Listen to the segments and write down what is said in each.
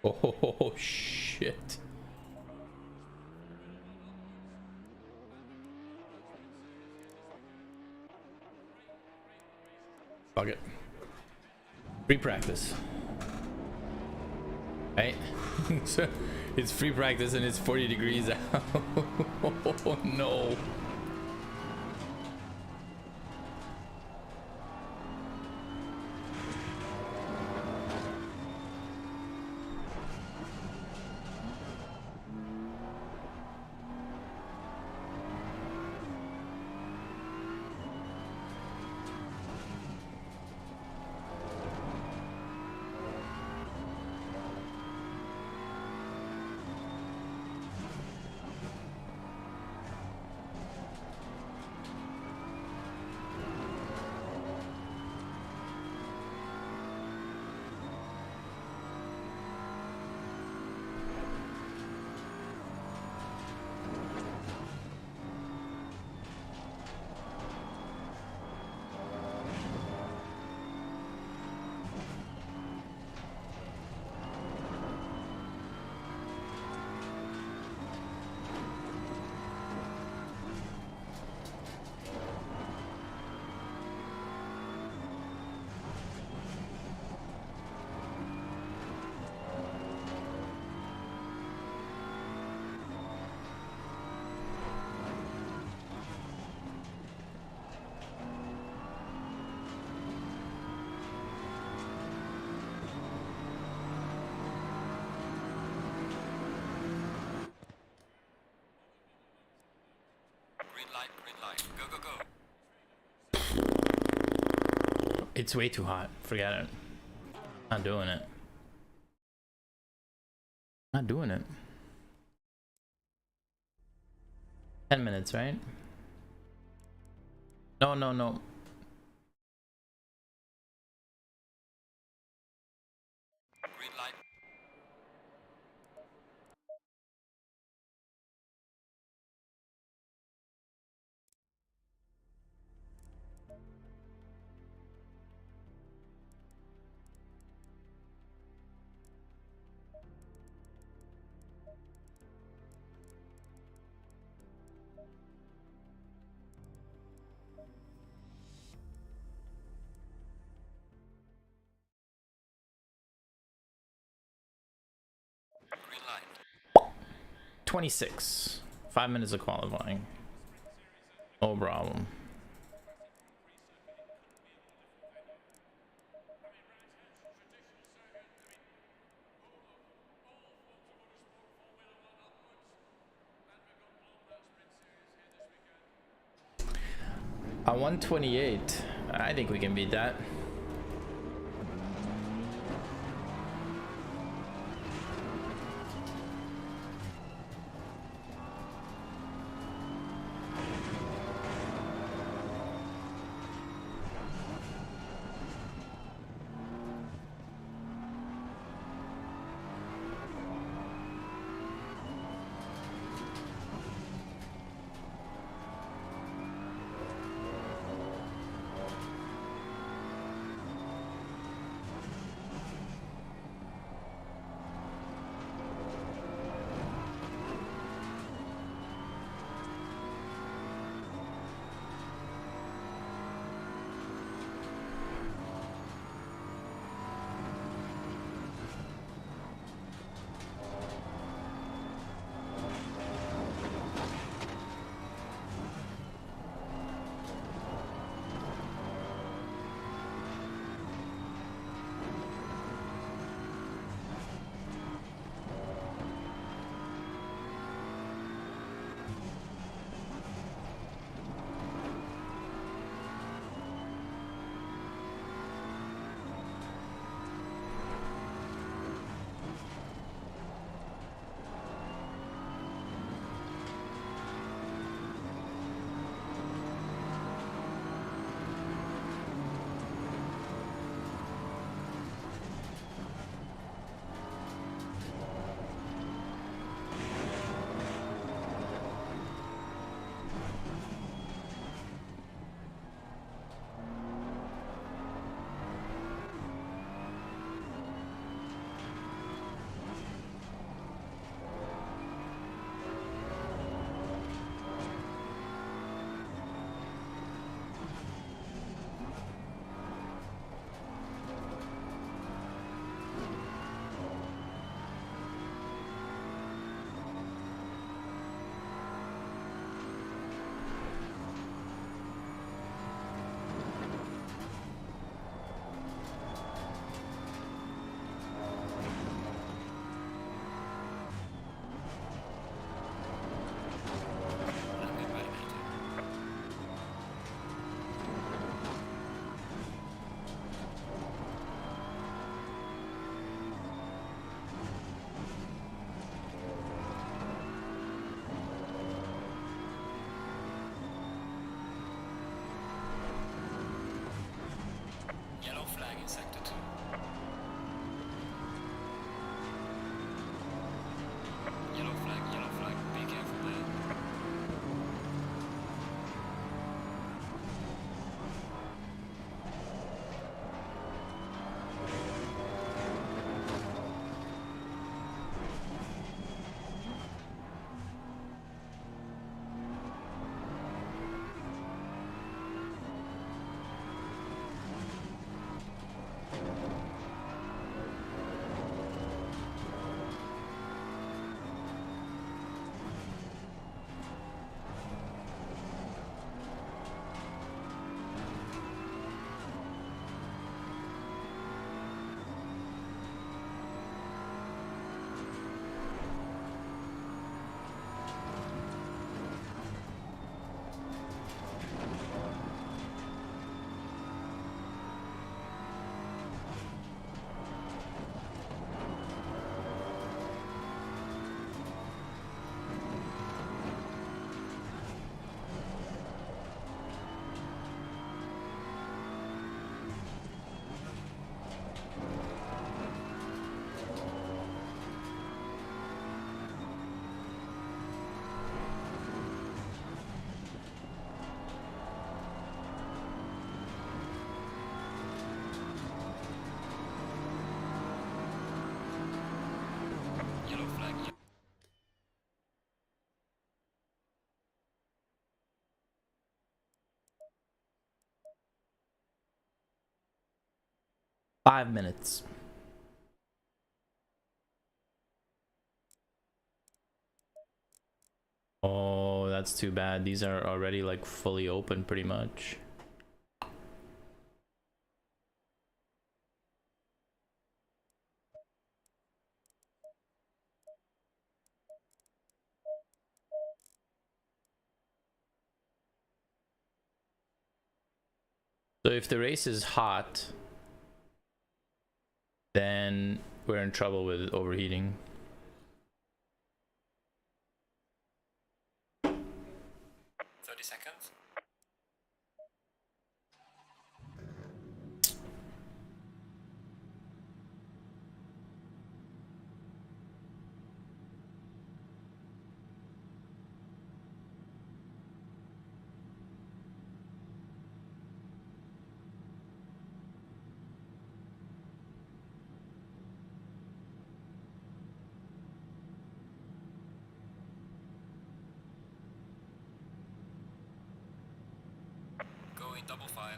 Oh shit. Fuck it. Free practice. Right? So it's free practice and it's 40 degrees out. Oh no. It's way too hot. Forget it. Not doing it. Not doing it. 10 minutes, right? No, no, no. Green light. 26. 5 minutes of qualifying. No problem. A 128. I think we can beat that. 5 minutes. Oh, that's too bad. These are already like fully open pretty much. So if the race is hot, then we're in trouble with overheating. 30 seconds. Going double file.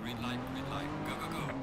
Green light, go, go, go.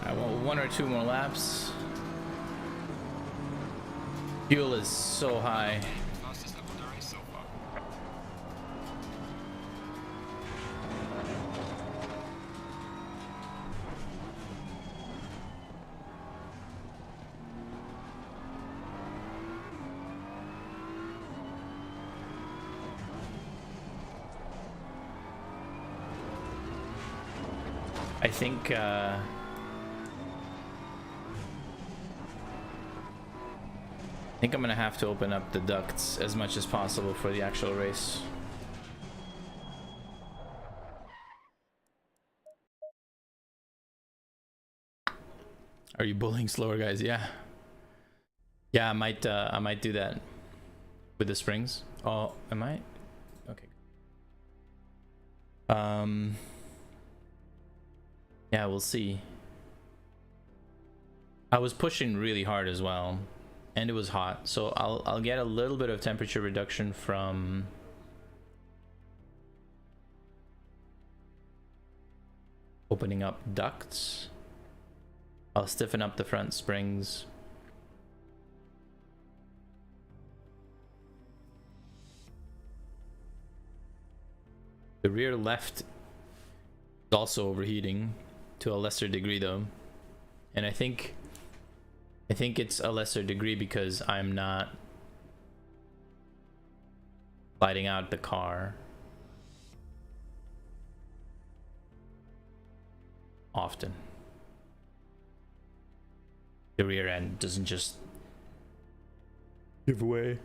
I want 1 or 2 more laps. Fuel is so high. Fastest lap of the race so far. I think I'm gonna have to open up the ducts as much as possible for the actual race. Are you bullying slower guys? Yeah. Yeah, I might do that with the springs. Oh, am I? Okay. Yeah, we'll see. I was pushing really hard as well, and it was hot, so I'll get a little bit of temperature reduction from opening up ducts. I'll stiffen up the front springs. The rear left is also overheating to a lesser degree though, and I think it's a lesser degree because I'm not sliding out the car often. The rear end doesn't just give way.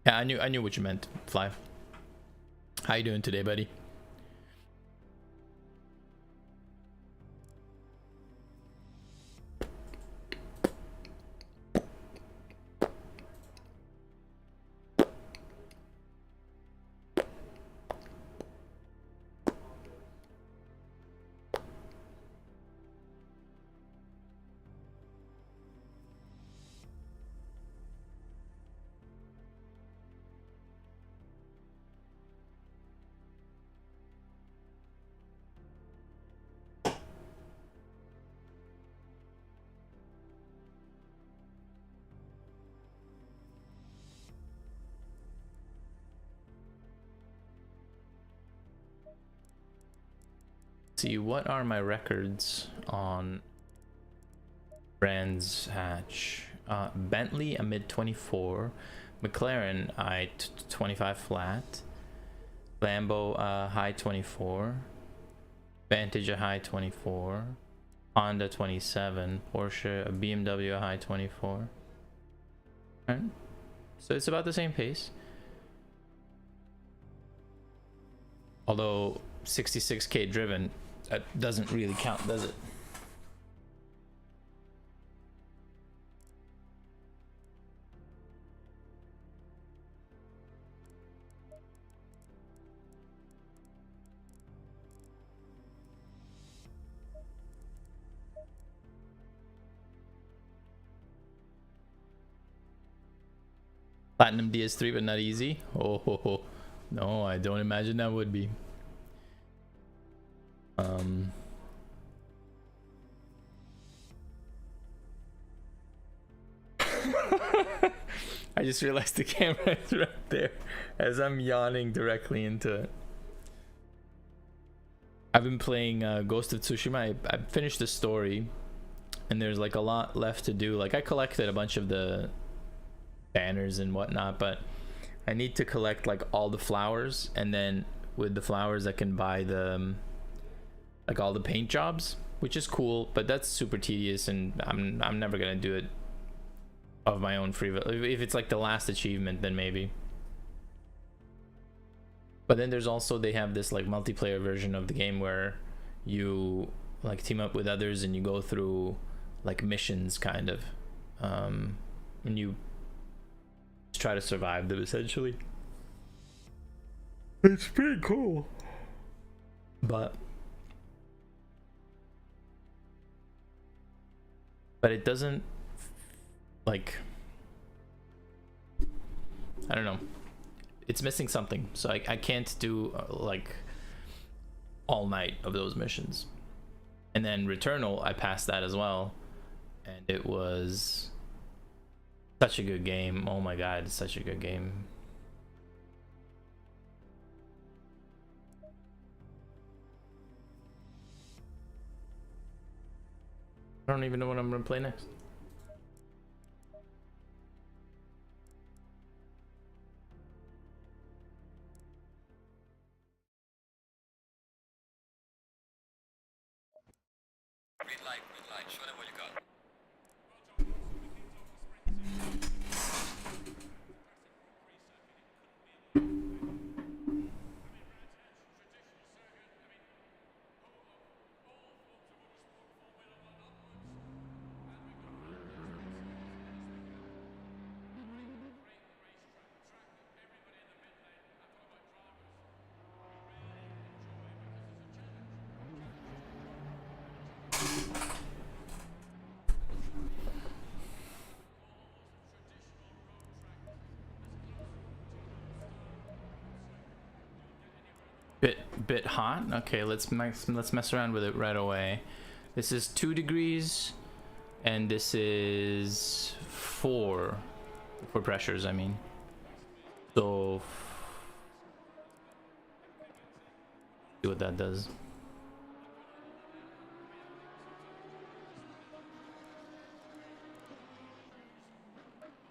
Yeah, I knew what you meant, Fly. How you doing today, buddy? See, what are my records on Brands Hatch? Bentley a mid 24, McLaren I 25 flat, Lambo high 24, Vantage a high 24, Honda 27, Porsche, a BMW a high 24. Alright, so it's about the same pace. Although 66k driven, that doesn't really count, does it? Platinum DS3 but not easy? Oh, no, I don't imagine that would be. I just realized the camera is right there as I'm yawning directly into it. I've been playing Ghost of Tsushima. I finished the story and there's like a lot left to do. Like I collected a bunch of the banners and whatnot, but I need to collect like all the flowers, and then with the flowers I can buy the like all the paint jobs, which is cool, but that's super tedious and I'm never gonna do it of my own free will. If it's like the last achievement, then maybe. But then there's also, they have this like multiplayer version of the game where you like team up with others and you go through like missions kind of, and you try to survive them essentially. It's pretty cool, but it doesn't like, I don't know, it's missing something, so I can't do like all night of those missions. And then Returnal, I passed that as well, and it was such a good game. Oh my god, it's such a good game. I don't even know what I'm gonna play next. Green light, show them what you got. Bit hot. Okay, let's mess around with it right away. This is 2 degrees, and this is 4 for pressures. I mean, so see what that does.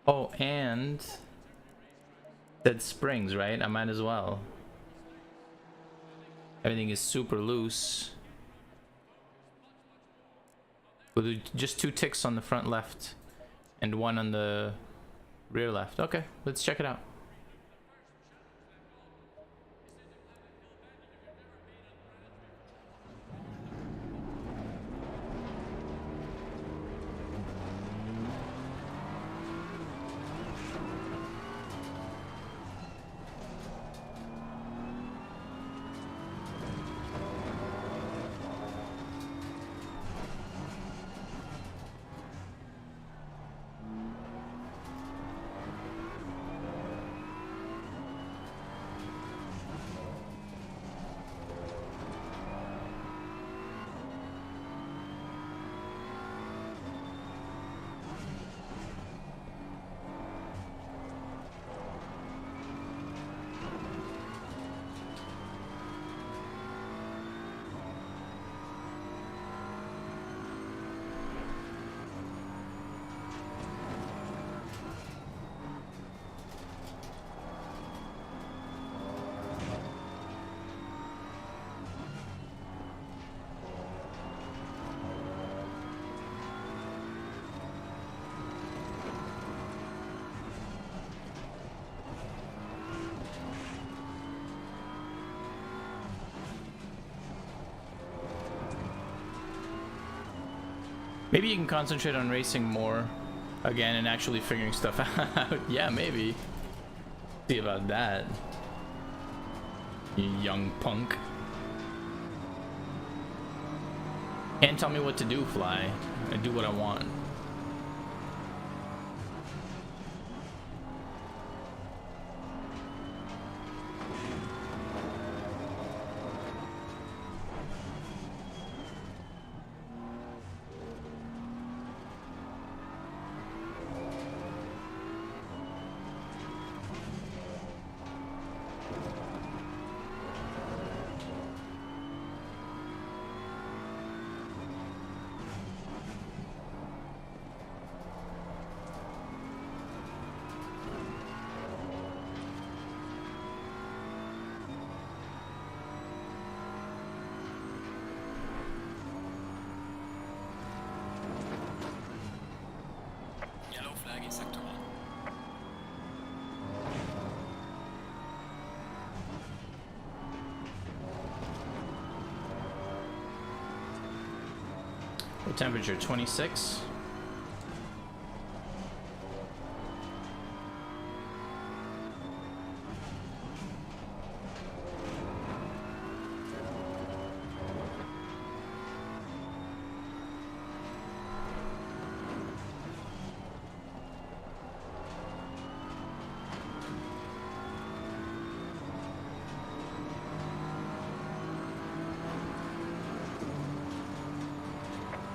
Oh, and that springs, right? I might as well. Everything is super loose. We'll do just 2 ticks on the front left and 1 on the rear left. Okay, let's check it out. Maybe you can concentrate on racing more again and actually figuring stuff out. Yeah, maybe. See about that, you young punk. Can't tell me what to do, Fly. I do what I want. Yellow flag in sector 1. What temperature? 26.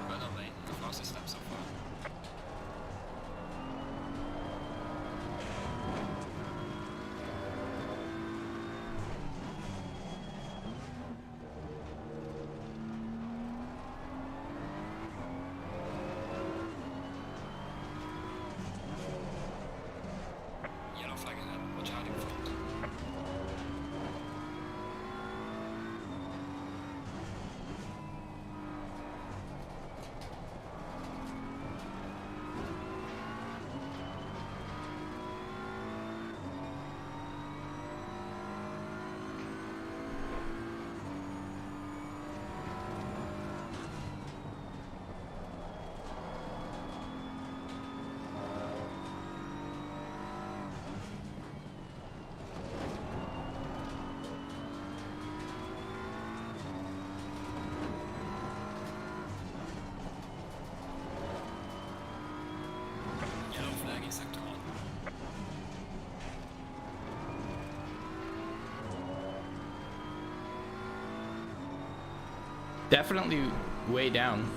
Run away, the fastest lap so far. Definitely way down.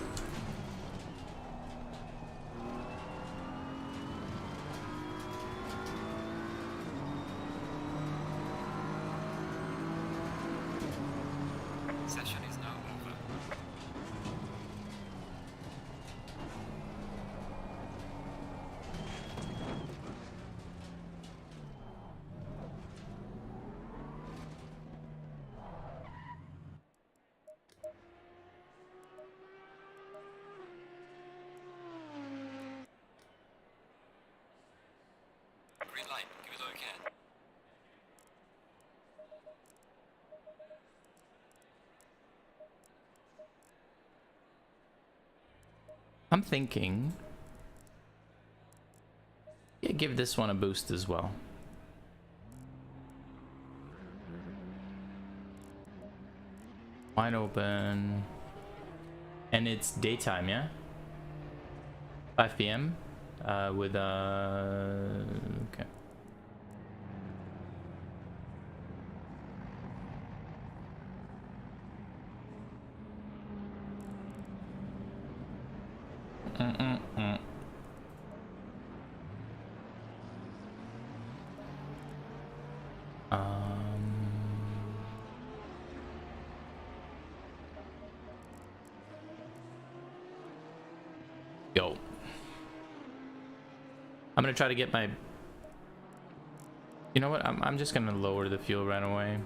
Session is now over. Green light, give it all you can. I'm thinking, yeah, give this one a boost as well. Wide open. And it's daytime, yeah? 5 p.m. With okay. Yo. I'm gonna try to get my... You know what? I'm just gonna lower the fuel right away.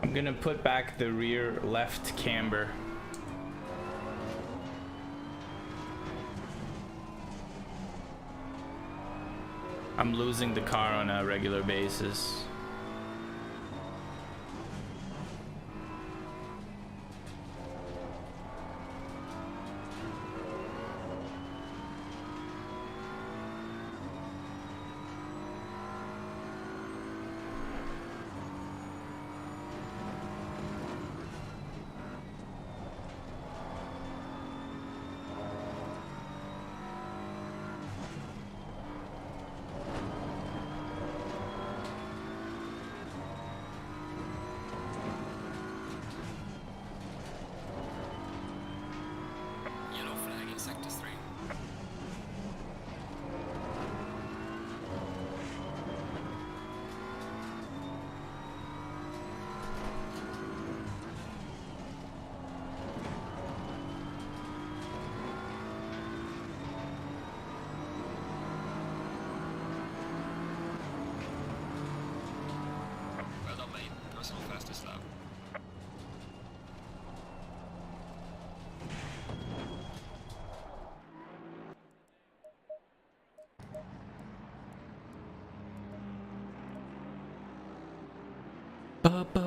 I'm gonna put back the rear left camber. I'm losing the car on a regular basis. Yellow flag in sector 3. Well done, mate. Personal fastest lap. Um,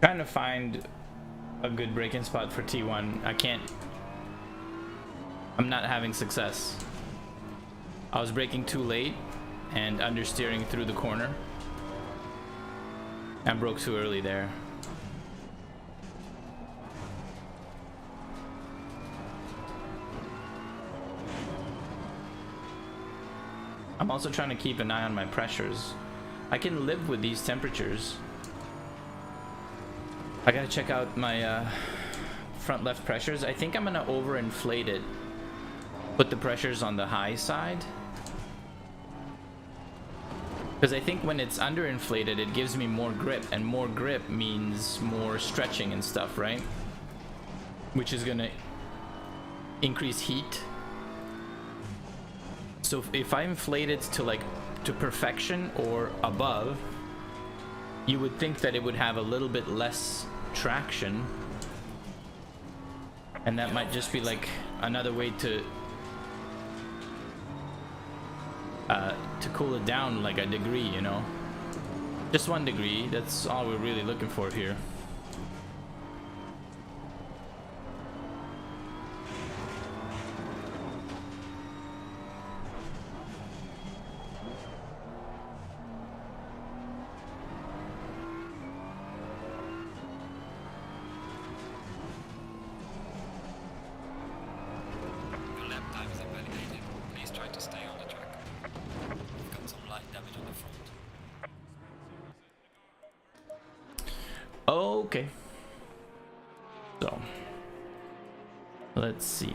Trying to find a good braking spot for T1. I'm not having success. I was braking too late and understeering through the corner. I broke too early there. I'm also trying to keep an eye on my pressures. I can live with these temperatures. I gotta check out my front left pressures. I think I'm gonna overinflate it. Put the pressures on the high side. Because I think when it's underinflated, it gives me more grip. And more grip means more stretching and stuff, right? Which is gonna increase heat. So if I inflate it to perfection or above, you would think that it would have a little bit less traction, and that might just be like another way to cool it down like a degree, you know, just 1 degree. That's all we're really looking for here. Okay. So let's see.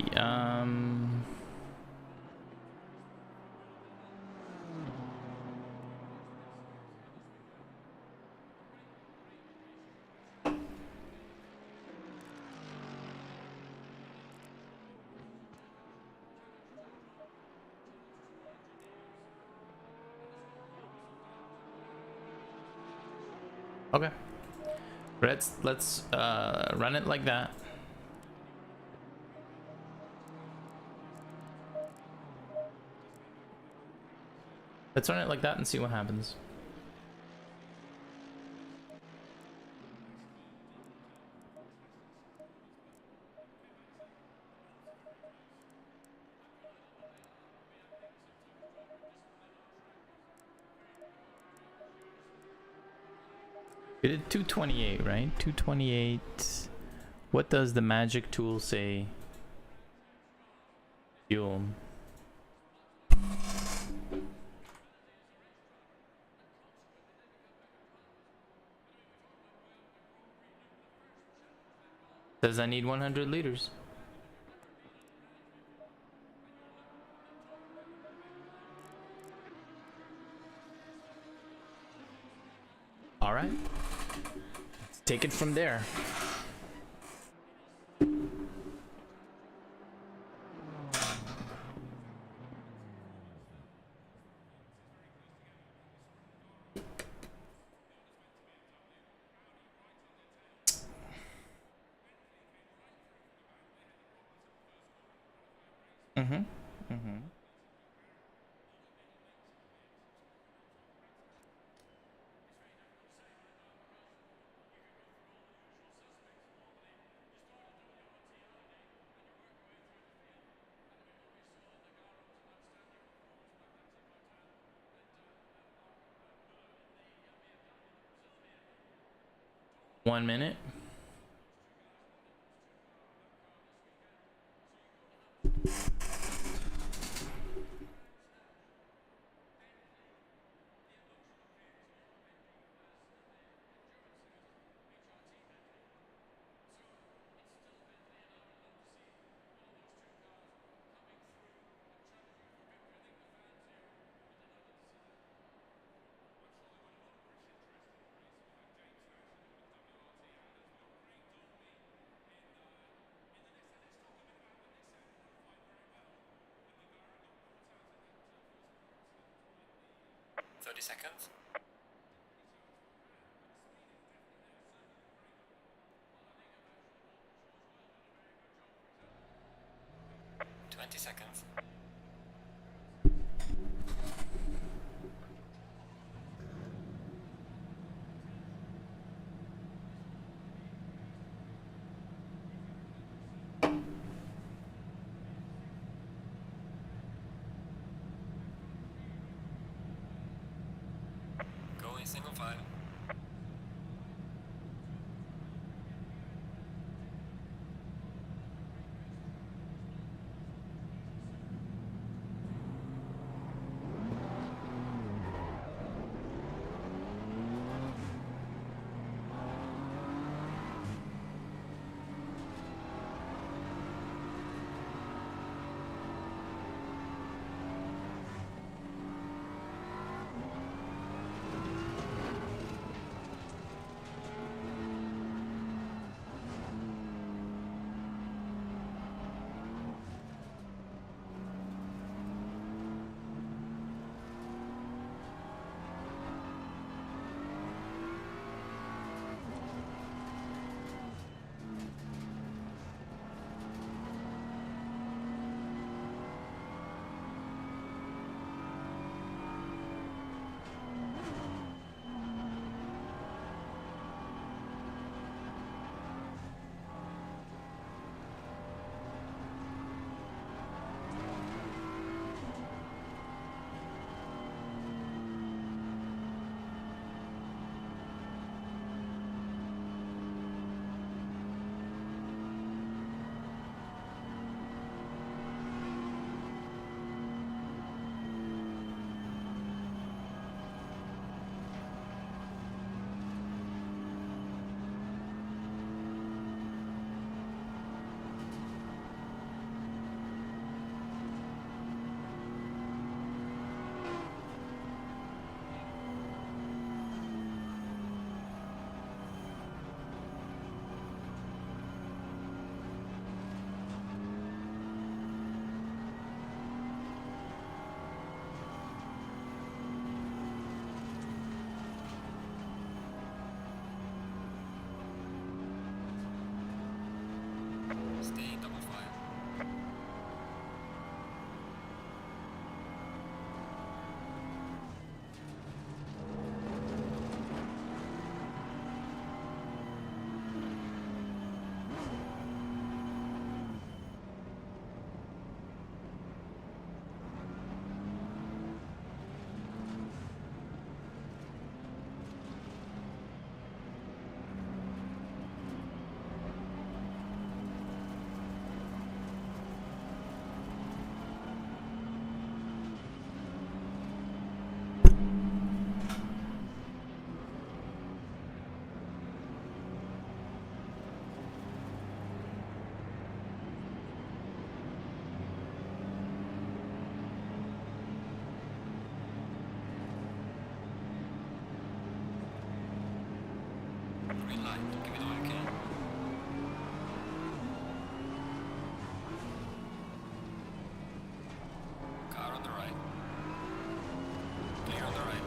Okay. Let's run it like that. Let's run it like that and see what happens. We did 228, right? 228. What does the magic tool say? Fuel. Says I need 100 liters. All right. Let's take it from there. Mm-hmm. 1 minute. Seconds. 20 seconds. Going single file. Stay double file. Green light, give it all you can. Car on the right. Clear on the right.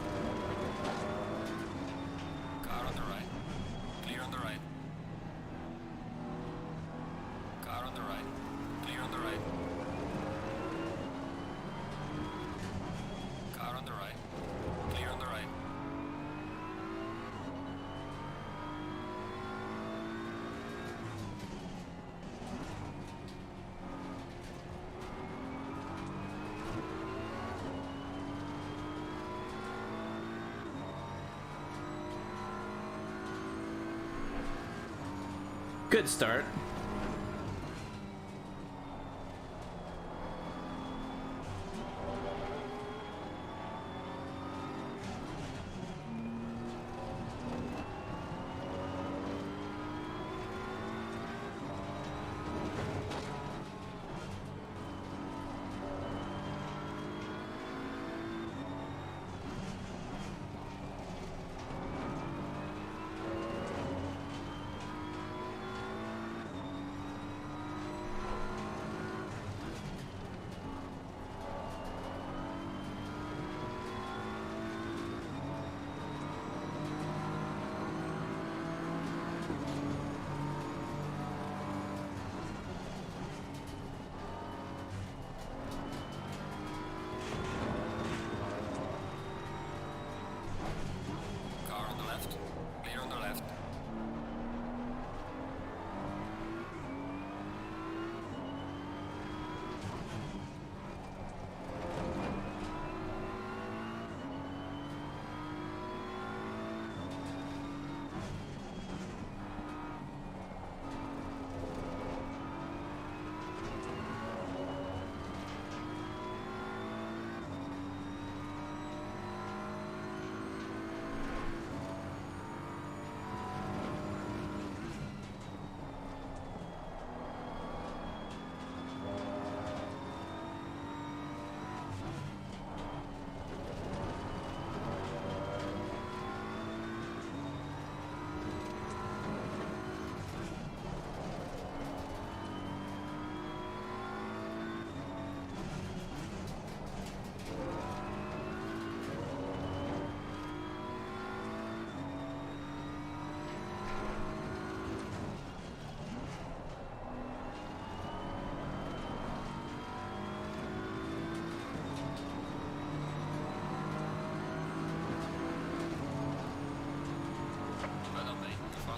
Car on the right. Clear on the right. Car on the right. Clear on the right. Car on the right. Clear on the right. Good start.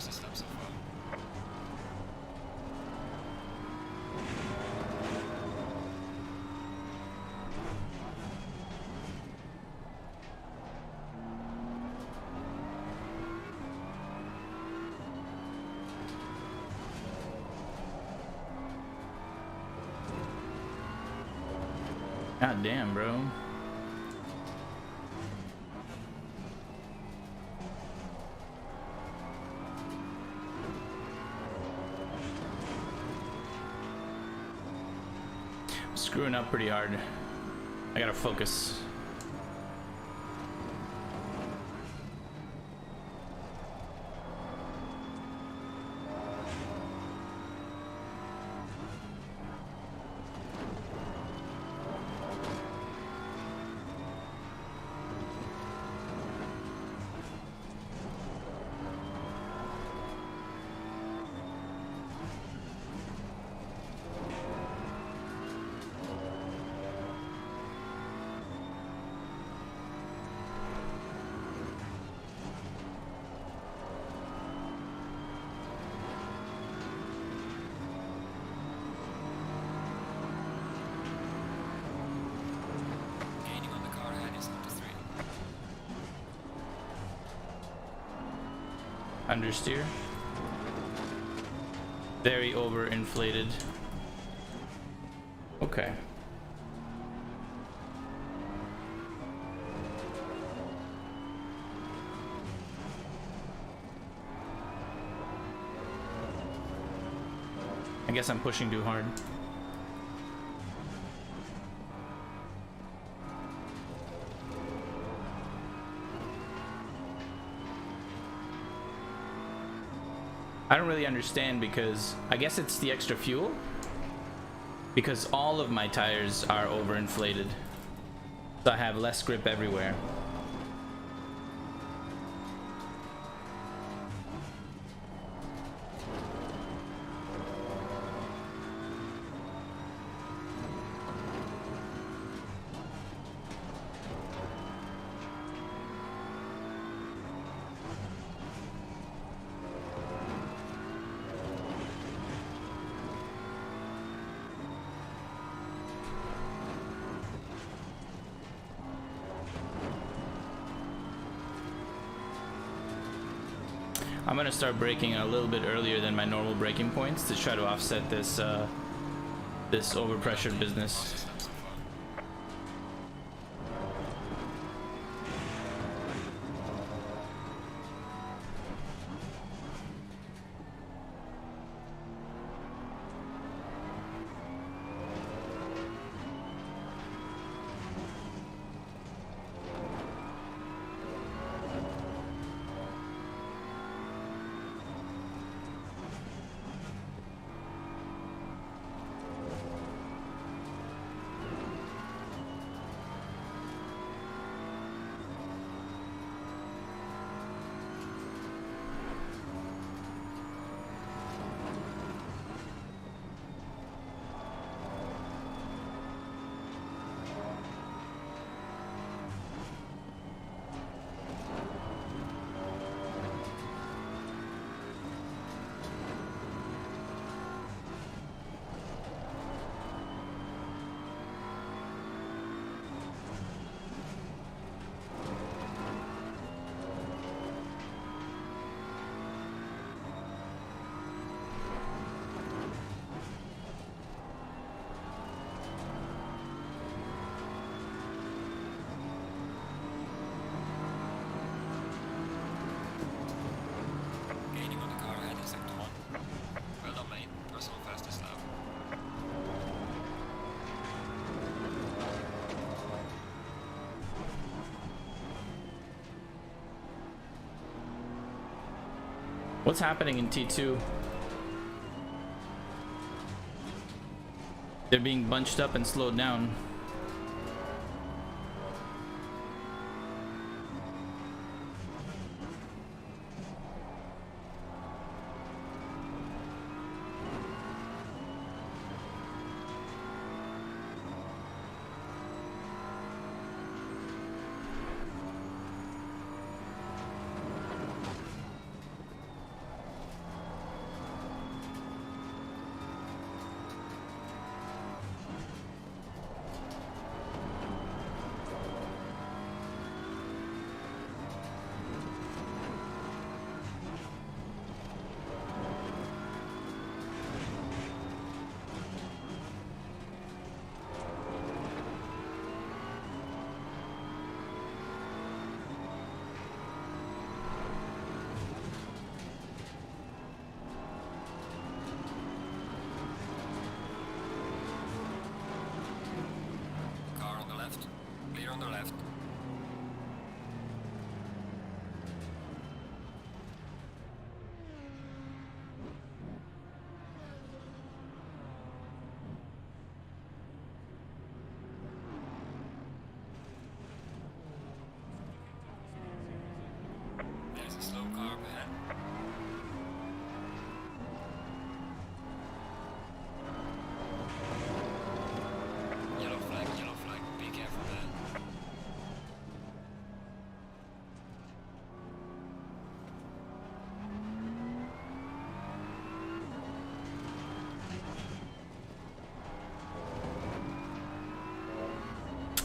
fastest lap so far. God damn, bro. I'm screwing up pretty hard. I gotta focus. Gaining on the car ahead is up to 3. Understeer. Very overinflated. Okay. I guess I'm pushing too hard. I don't really understand because I guess it's the extra fuel. Because all of my tires are overinflated. So I have less grip everywhere. I'm gonna start braking a little bit earlier than my normal braking points to try to offset this this overpressured business. Fastest lap so far. Gaining on the car ahead in sector 1. Well done, mate. Personal fastest lap. What's happening in T2? They're being bunched up and slowed down.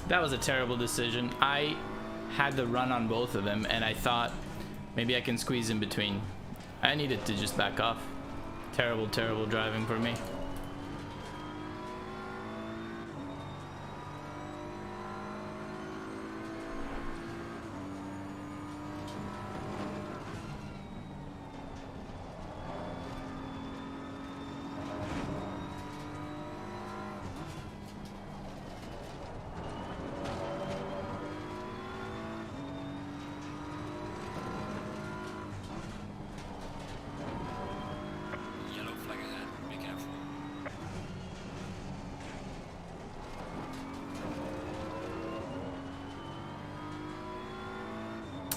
That was a terrible decision. I had the run on both of them, and I thought maybe I can squeeze in between. I needed to just back off. Terrible, terrible driving for me. Yellow flag ahead. Be careful.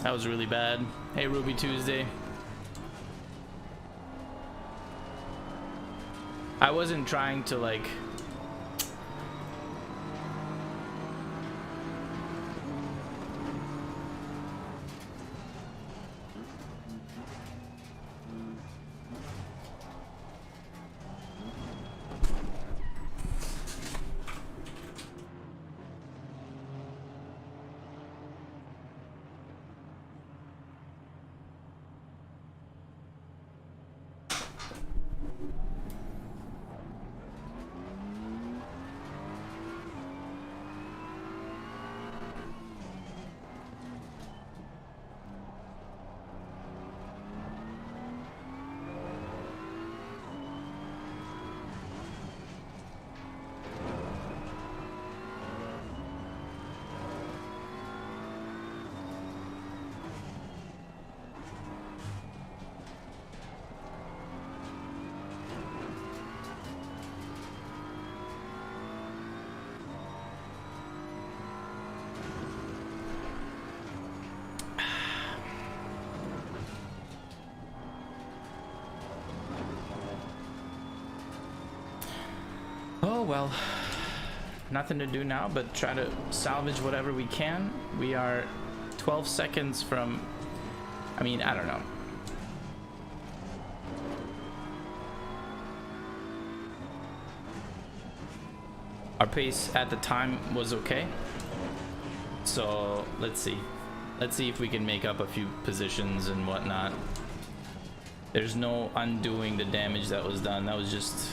That was really bad. Hey, Ruby Tuesday. I wasn't trying to like... Oh well, nothing to do now but try to salvage whatever we can. We are 12 seconds from, I mean, I don't know. Our pace at the time was okay. So let's see. Let's see if we can make up a few positions and whatnot. There's no undoing the damage that was done. That was just...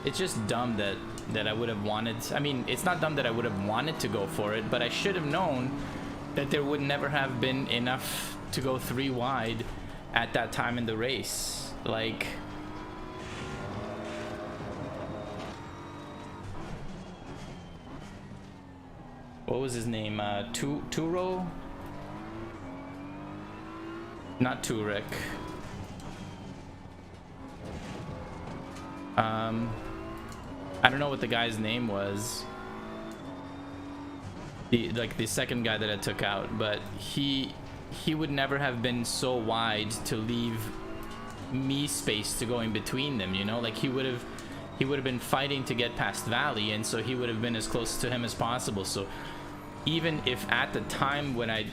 It's just dumb that I would have wanted... I mean, it's not dumb that I would have wanted to go for it, but I should have known that there would never have been enough to go 3 wide at that time in the race. Like... What was his name? Turo? Not Turek. I don't know what the guy's name was. The second guy that I took out, but he would never have been so wide to leave me space to go in between them, you know? Like he would have been fighting to get past Valley, and so he would have been as close to him as possible. So even if at the time when I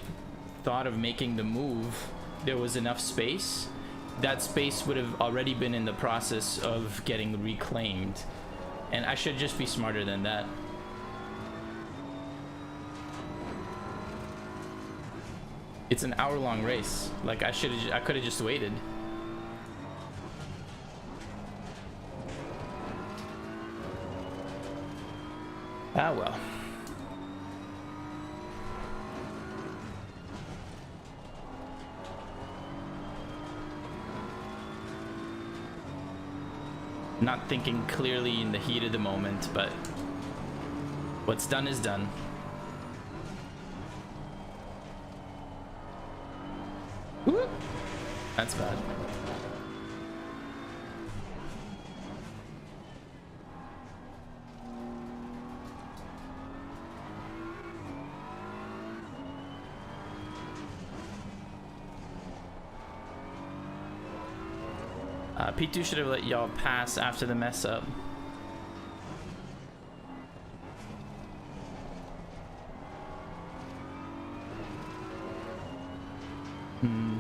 thought of making the move there was enough space, that space would have already been in the process of getting reclaimed, and I should just be smarter than that. It's an hour-long race. Like I could have just waited. Ah well. Not thinking clearly in the heat of the moment, but what's done is done. Whoop. That's bad. P2 should have let y'all pass after the mess up.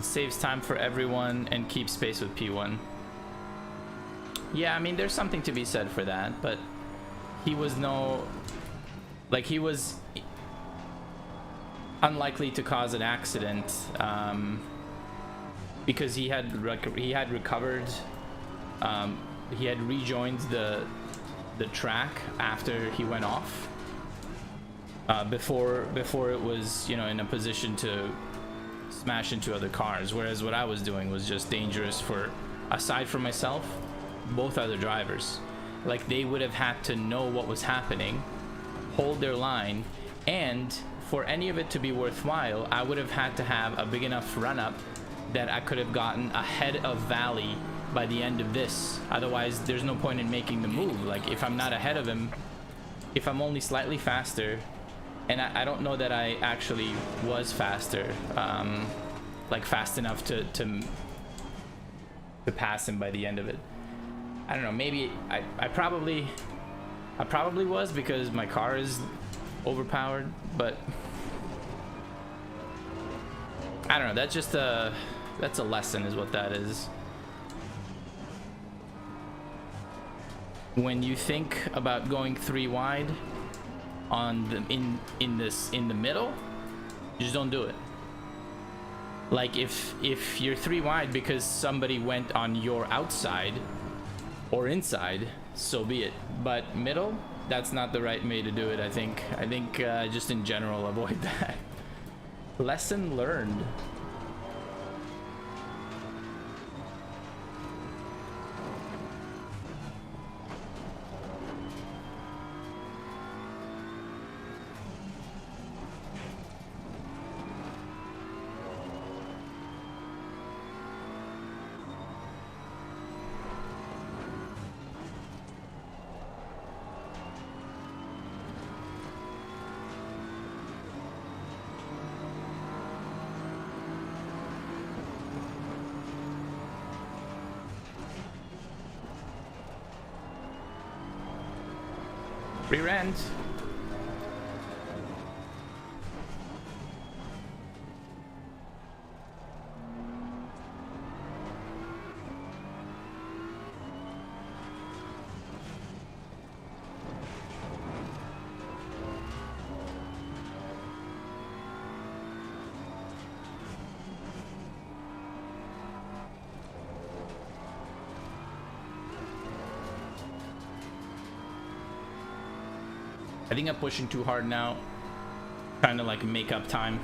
Saves time for everyone and keeps space with P1. Yeah, I mean, there's something to be said for that, but he was no... Like, he was unlikely to cause an accident, because he had recovered, he had rejoined the track after he went off, before it was, you know, in a position to smash into other cars. Whereas what I was doing was just dangerous for, aside from myself, both other drivers. Like, they would have had to know what was happening, hold their line, and for any of it to be worthwhile, I would have had to have a big enough run up that I could have gotten ahead of Valley by the end of this. Otherwise, there's no point in making the move. Like, if I'm not ahead of him, if I'm only slightly faster, and I don't know that I actually was faster, like fast enough to pass him by the end of it. I don't know, maybe I probably was, because my car is overpowered, but I don't know, that's just that's a lesson, is what that is. When you think about going 3 wide on the in the middle, you just don't do it. Like, if you're 3 wide because somebody went on your outside or inside, so be it. But middle, that's not the right way to do it. I think just in general, avoid that. Lesson learned. Rear end. I think I'm pushing too hard now, trying to like make up time.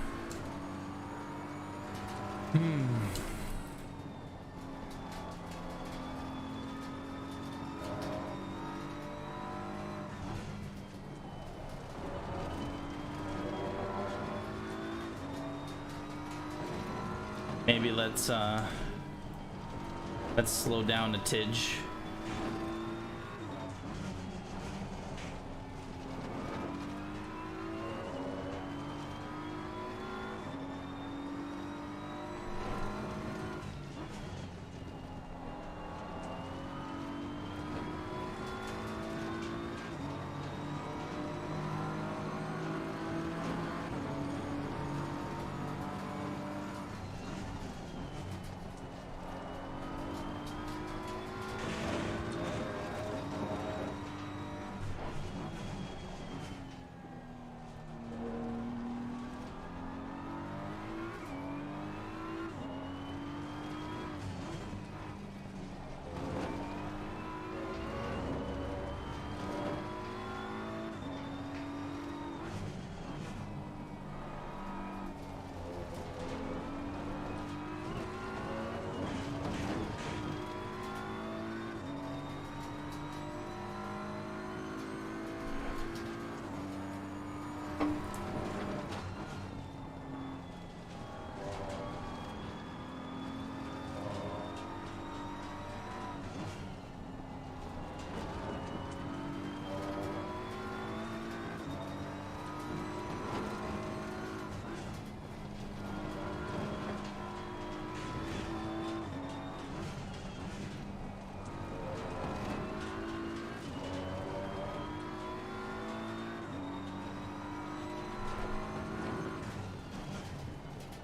Maybe let's slow down a tidge.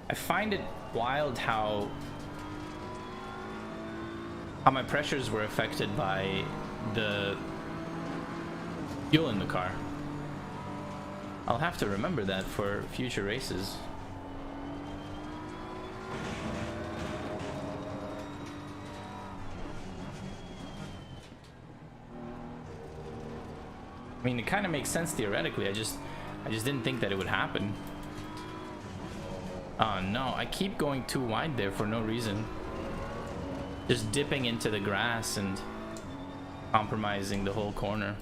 I find it wild how my pressures were affected by the fuel in the car. I'll have to remember that for future races. I mean, it kind of makes sense theoretically. I just didn't think that it would happen. Oh no, I keep going too wide there for no reason. Just dipping into the grass and compromising the whole corner.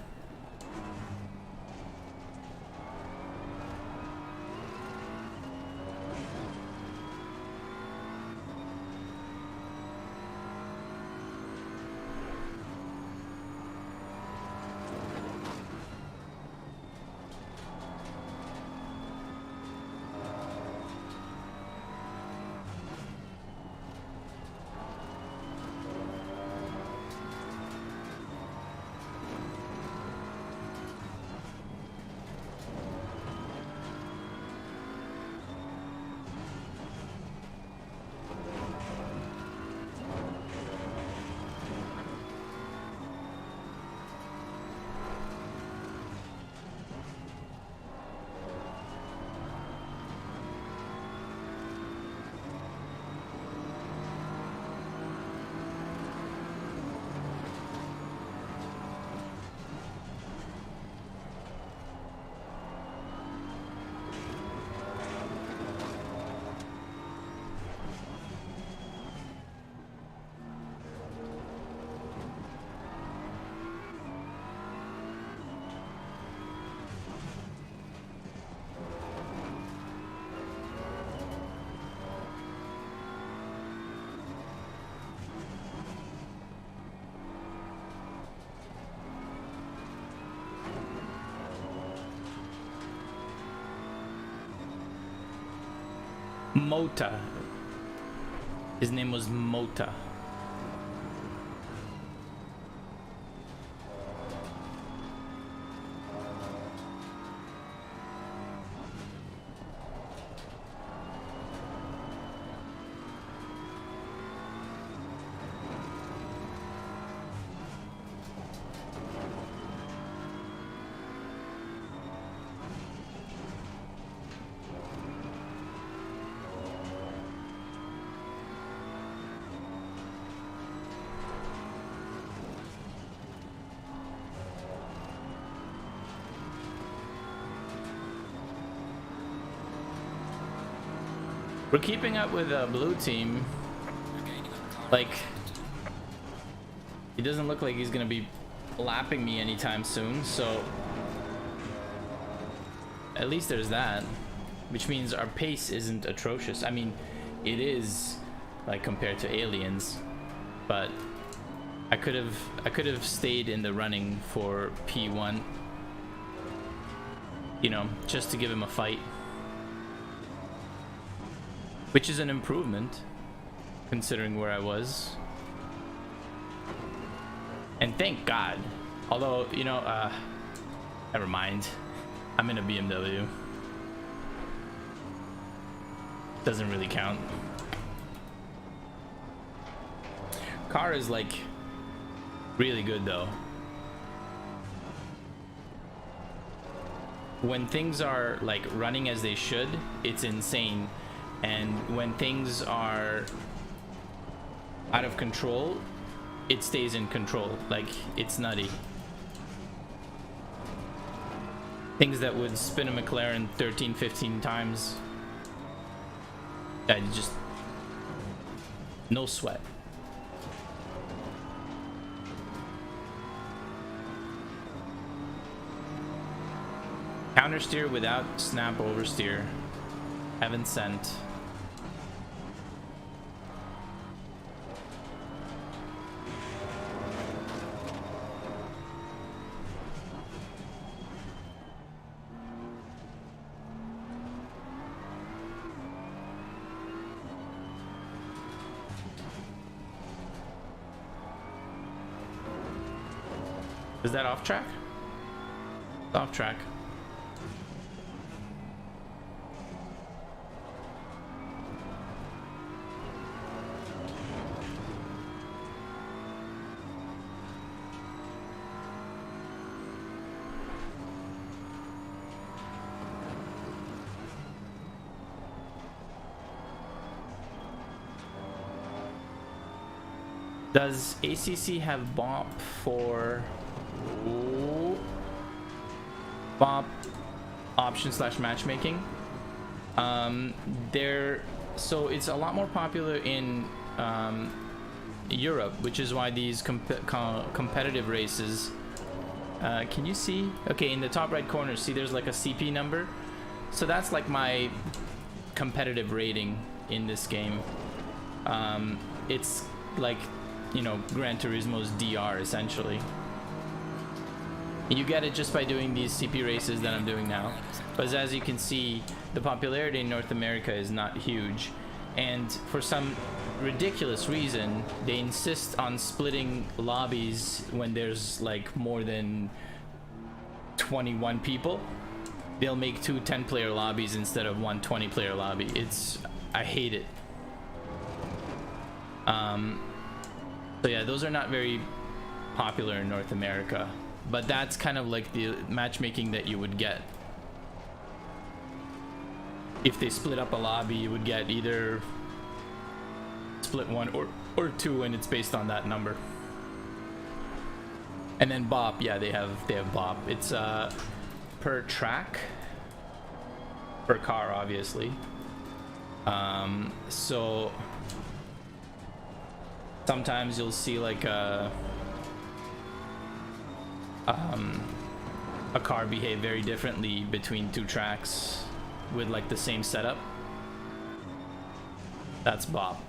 Mota. His name was Mota. We're keeping up with the blue team. Like, he doesn't look like he's gonna be lapping me anytime soon, so at least there's that, which means our pace isn't atrocious. I mean, it is, like, compared to aliens, but I could have stayed in the running for P1, you know, just to give him a fight. Which is an improvement, considering where I was. And thank God. Although, you know, never mind. I'm in a BMW. Doesn't really count. Car is, like, really good, though. When things are, like, running as they should, it's insane. And when things are out of control, it stays in control. Like, it's nutty. Things that would spin a McLaren 13, 15 times. Just no sweat. Counter steer without snap oversteer. Heaven sent. Is that off track? It's off track. Does ACC have BOP for BOP option / matchmaking? So it's a lot more popular in Europe, which is why these competitive races, can you see? Okay, in the top right corner, see there's like a CP number. So that's like my competitive rating in this game. It's like, you know, Gran Turismo's DR essentially. You get it just by doing these CP races that I'm doing now. But as you can see, the popularity in North America is not huge. And for some ridiculous reason, they insist on splitting lobbies when there's like more than 21 people. They'll make 2 10-player lobbies instead of 1 20-player lobby. I hate it. So yeah, those are not very popular in North America, but that's kind of like the matchmaking that you would get. If they split up a lobby, you would get either split 1 or 2, and it's based on that number. And then BOP, yeah, they have BOP. It's per track, per car, obviously. So sometimes you'll see like a car behave very differently between 2 tracks with like the same setup. That's BOP.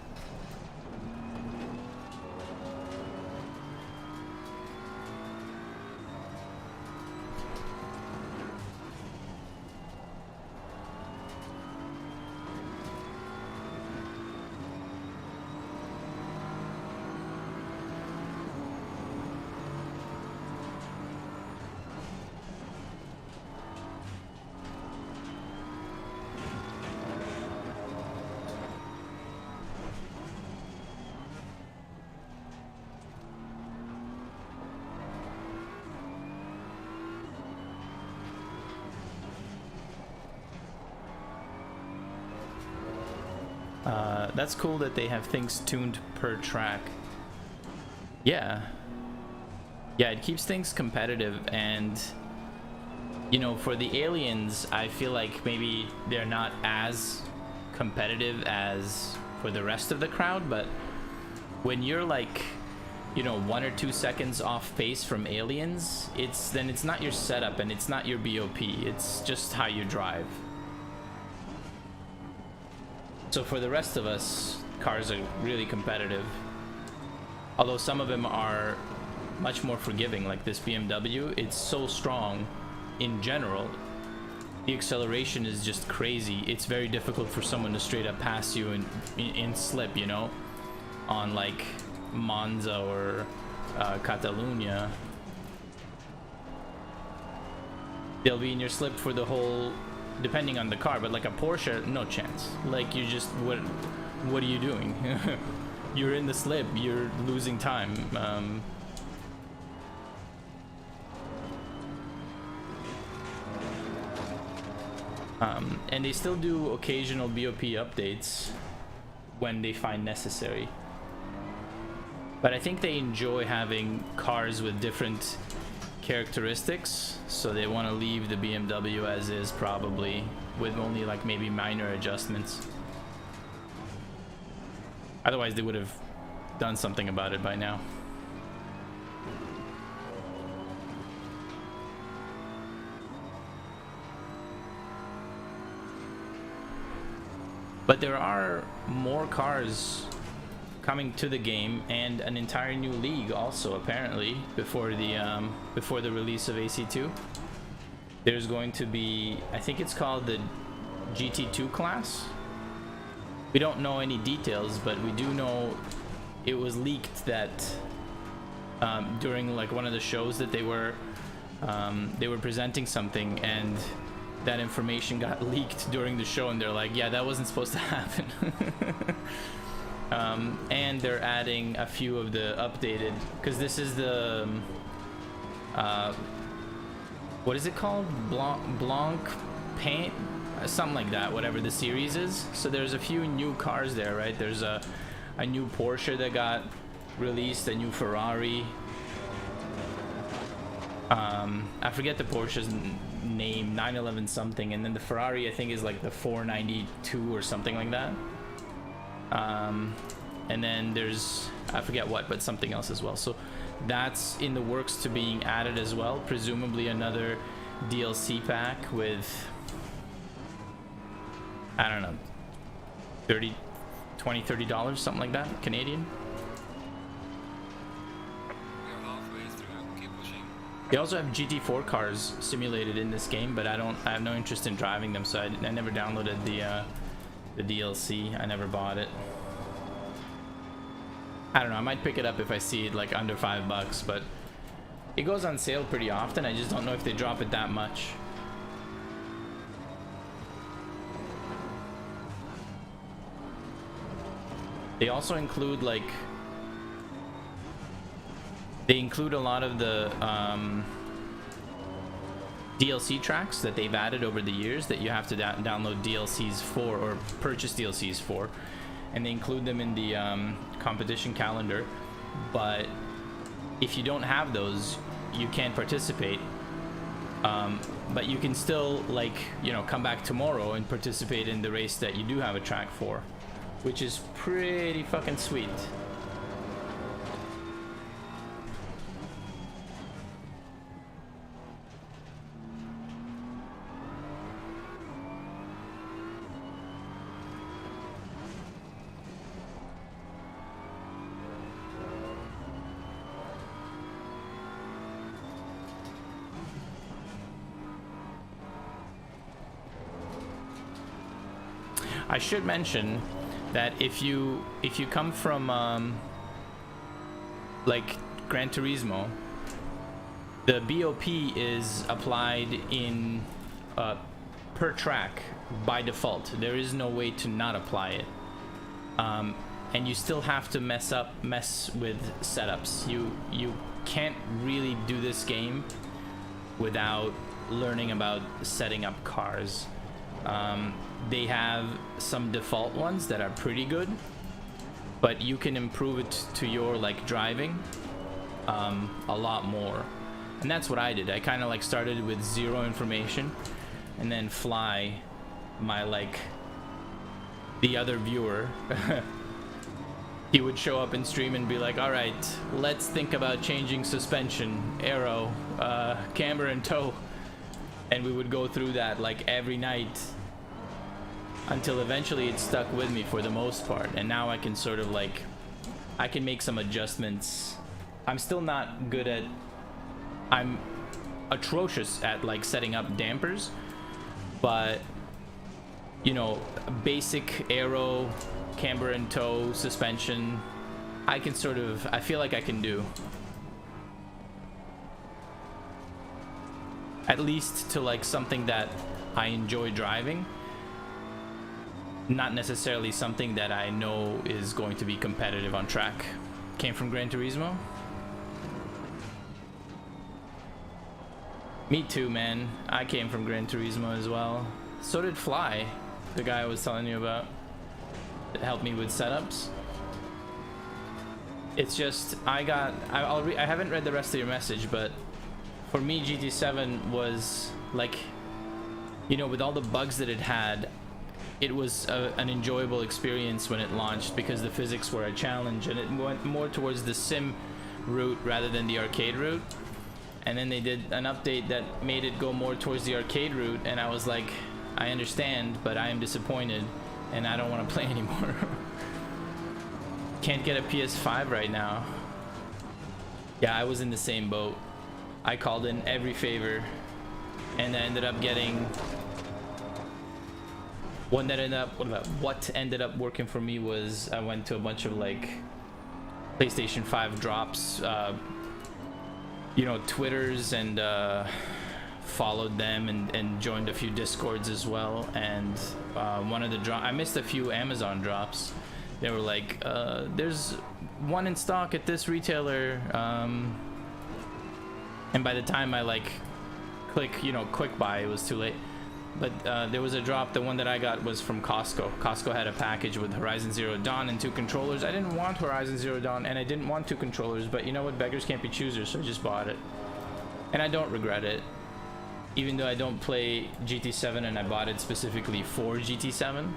That's cool that they have things tuned per track. Yeah, it keeps things competitive. And you know, for the aliens, I feel like maybe they're not as competitive as for the rest of the crowd, but when you're like, you know, 1 or 2 seconds off pace from aliens, then it's not your setup and it's not your BOP, it's just how you drive. So for the rest of us, cars are really competitive. Although some of them are much more forgiving, like this BMW. It's so strong in general. The acceleration is just crazy. It's very difficult for someone to straight up pass you in slip, you know, on like Monza or Catalunya. They'll be in your slip for the whole, depending on the car, but like a Porsche, no chance. Like, you just, what are you doing? You're in the slip, you're losing time. And they still do occasional BOP updates when they find necessary. But I think they enjoy having cars with different characteristics, so they want to leave the BMW as is, probably, with only like maybe minor adjustments. Otherwise they would have done something about it by now. But there are more cars coming to the game, and an entire new league also, apparently, before the release of AC2. There's going to be, I think it's called the GT2 class. We don't know any details, but we do know it was leaked that during like one of the shows that they were presenting something, and that information got leaked during the show, and they're like, yeah, that wasn't supposed to happen. And they're adding a few of the updated, because this is the what is it called, Blanc paint, something like that, whatever the series is. So there's a few new cars there, right? There's a new Porsche that got released a new Ferrari. I forget the Porsche's name, 911 something, and then the Ferrari I think is like the 492 or something like that. And then there's, I forget what, but something else as well. So that's in the works to being added as well. Presumably another DLC pack with, I don't know, $30 something like that, Canadian. We're halfway through. Keep pushing. They also have GT4 cars simulated in this game, but I have no interest in driving them, so I never downloaded the DLC. I never bought it. I don't know, I might pick it up if I see it like under $5, but it goes on sale pretty often. I just don't know if they drop it that much. They also include like, they include a lot of the DLC tracks that they've added over the years that you have to download DLCs for, or purchase DLCs for, and they include them in the competition calendar. But if you don't have those, you can't participate. But you can still, like, you know, come back tomorrow and participate in the race that you do have a track for, which is pretty fucking sweet. I should mention that if you come from like Gran Turismo, the BOP is applied in per track by default. There is no way to not apply it, and you still have to mess with setups. You can't really do this game without learning about setting up cars. They have some default ones that are pretty good, but you can improve it to your like driving a lot more, and that's what I did. I kind of like started with zero information, and then Fly, my like the other viewer, he would show up in stream and be like, all right, let's think about changing suspension, aero, camber and toe, and we would go through that like every night until eventually it stuck with me for the most part. And now I can sort of like, I can make some adjustments. I'm still not good at, I'm atrocious at like setting up dampers, but you know, basic aero, camber and toe, suspension, I can sort of, I feel like I can do. At least to like something that I enjoy driving. Not necessarily something that I know is going to be competitive on track. Came from Gran Turismo? Me too, man. I came from Gran Turismo as well. So did Fly, the guy I was telling you about. It helped me with setups. It's just, I haven't read the rest of your message, but for me, GT7 was like, you know, with all the bugs that it had, it was an enjoyable experience when it launched because the physics were a challenge, and it went more towards the sim route rather than the arcade route. And then they did an update that made it go more towards the arcade route, and I was like, I understand, but I am disappointed and I don't want to play anymore. Can't get a PS5 right now. Yeah, I was in the same boat. I called in every favor, and I ended up getting one that what ended up working for me was I went to a bunch of like PlayStation 5 drops, you know, Twitters, and followed them and joined a few Discords as well. And one of the I missed a few Amazon drops. They were like, there's one in stock at this retailer, and by the time I like click, you know, quick buy, it was too late. but there was a drop. The one that I got was from Costco. Costco had a package with Horizon Zero Dawn and 2 controllers. I didn't want Horizon Zero Dawn, and I didn't want 2 controllers, but you know what? Beggars can't be choosers, so I just bought it. And I don't regret it. Even though I don't play GT7 and I bought it specifically for GT7,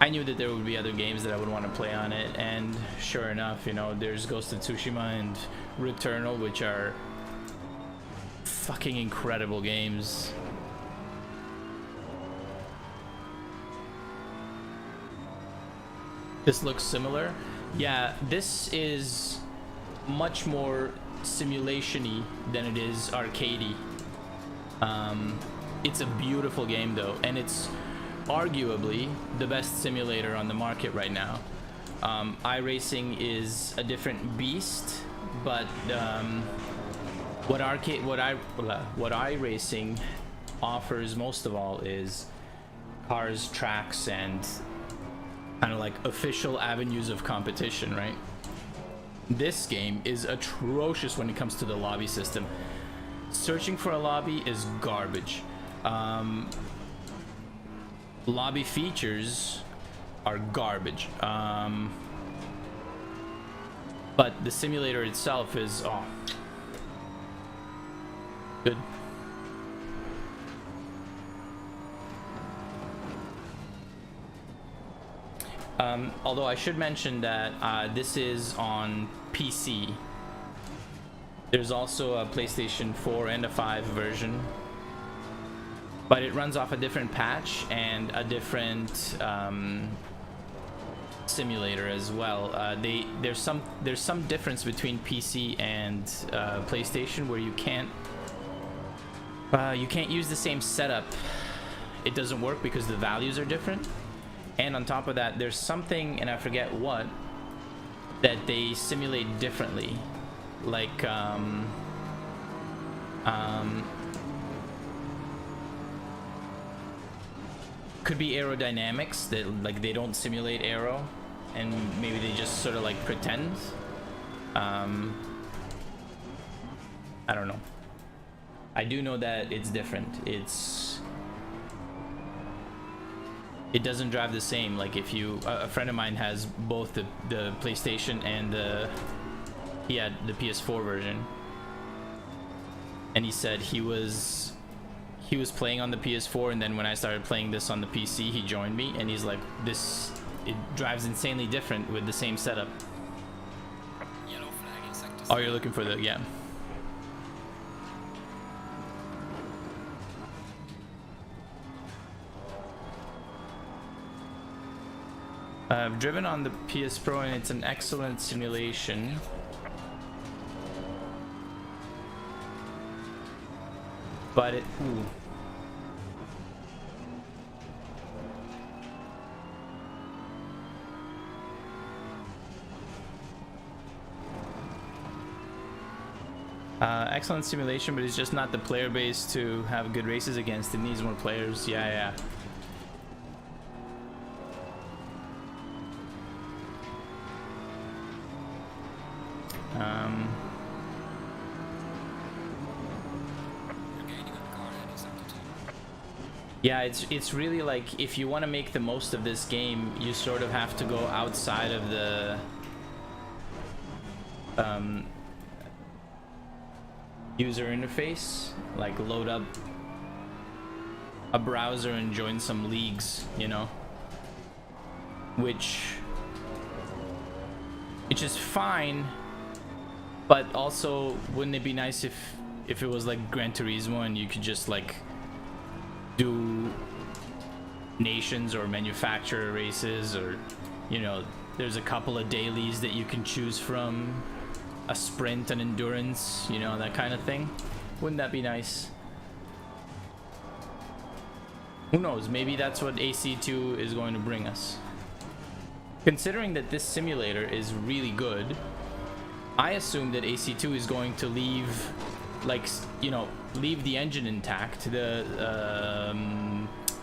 I knew that there would be other games that I would want to play on it, and sure enough, you know, there's Ghost of Tsushima and Returnal, which are fucking incredible games. This looks similar. Yeah, this is much more simulation-y than it is arcadey. It's a beautiful game though, and it's arguably the best simulator on the market right now. iRacing is a different beast, but what iRacing offers most of all is cars, tracks, and kind of like official avenues of competition, right? This game is atrocious when it comes to the lobby system. Searching for a lobby is garbage. Lobby features are garbage. But the simulator itself is good. Although I should mention that this is on PC. There's also a PlayStation 4 and a 5 version, but it runs off a different patch and a different simulator as well. There's some difference between PC and PlayStation where you can't use the same setup. It doesn't work because the values are different. And on top of that, there's something, and I forget what, that they simulate differently. Like, could be aerodynamics, that like they don't simulate aero, and maybe they just sort of like pretend. I don't know. I do know that it's different. It doesn't drive the same. Like if you, a friend of mine has both the PlayStation and he had the PS4 version, and he said he was playing on the PS4, and then when I started playing this on the PC, he joined me, and he's like, it drives insanely different with the same setup. Yellow flag in sector. Oh, you're looking for the, yeah. I've driven on the PS Pro and it's an excellent simulation. But it... Ooh. Excellent simulation, but it's just not the player base to have good races against. It needs more players. Yeah. Yeah, it's really like, if you want to make the most of this game, you sort of have to go outside of the user interface, like load up a browser and join some leagues, you know, which is fine, but also wouldn't it be nice if it was like Gran Turismo and you could just like do nations or manufacturer races, or you know, there's a couple of dailies that you can choose from, a sprint, an endurance, you know, that kind of thing. Wouldn't that be nice? Who knows, maybe that's what AC2 is going to bring us. Considering that this simulator is really good, I assume that AC2 is going to leave, like, you know, leave the engine intact, the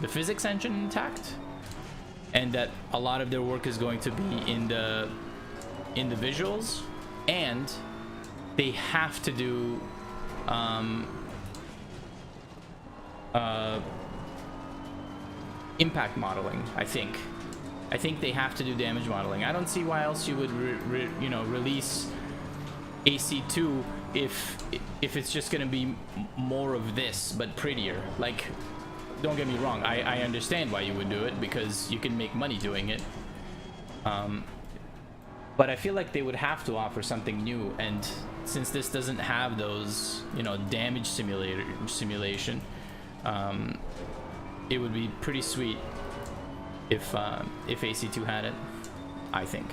physics engine intact, and that a lot of their work is going to be in the visuals, and they have to do impact modeling. I think they have to do damage modeling. I don't see why else you would release AC2 if it's just gonna be more of this but prettier. Like, don't get me wrong, I understand why you would do it, because you can make money doing it, but I feel like they would have to offer something new, and since this doesn't have those, you know, damage simulation, it would be pretty sweet if AC2 had it, I think.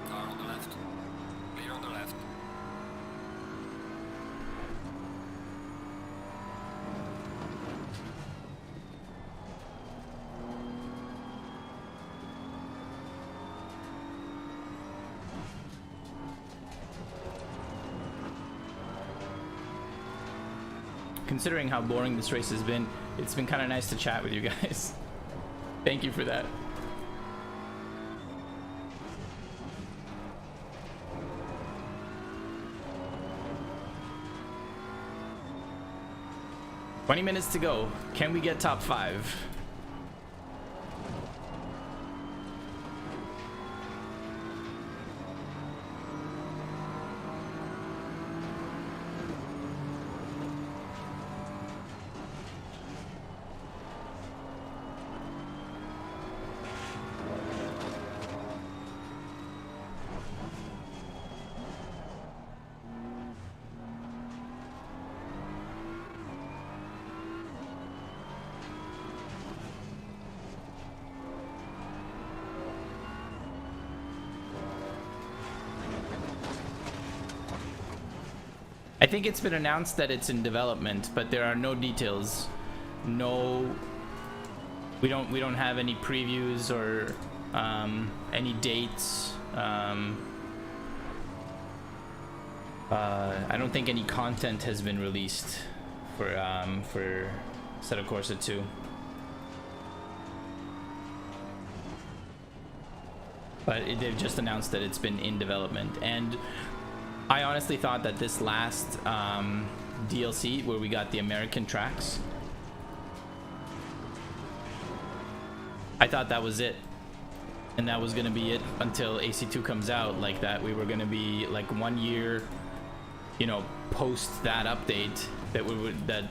Car on the left. Clear on the left. Considering how boring this race has been, it's been kind of nice to chat with you guys. Thank you for that. "20 minutes to go. Can we get top 5? I think it's been announced that it's in development, but there are no details. No, we don't have any previews or any dates. I don't think any content has been released for Assetto Corsa 2. But they've just announced that it's been in development, and I honestly thought that this last DLC, where we got the American tracks, I thought that was it, and that was gonna be it until AC2 comes out. Like that, we were gonna be like 1 year, you know, post that update, that we would that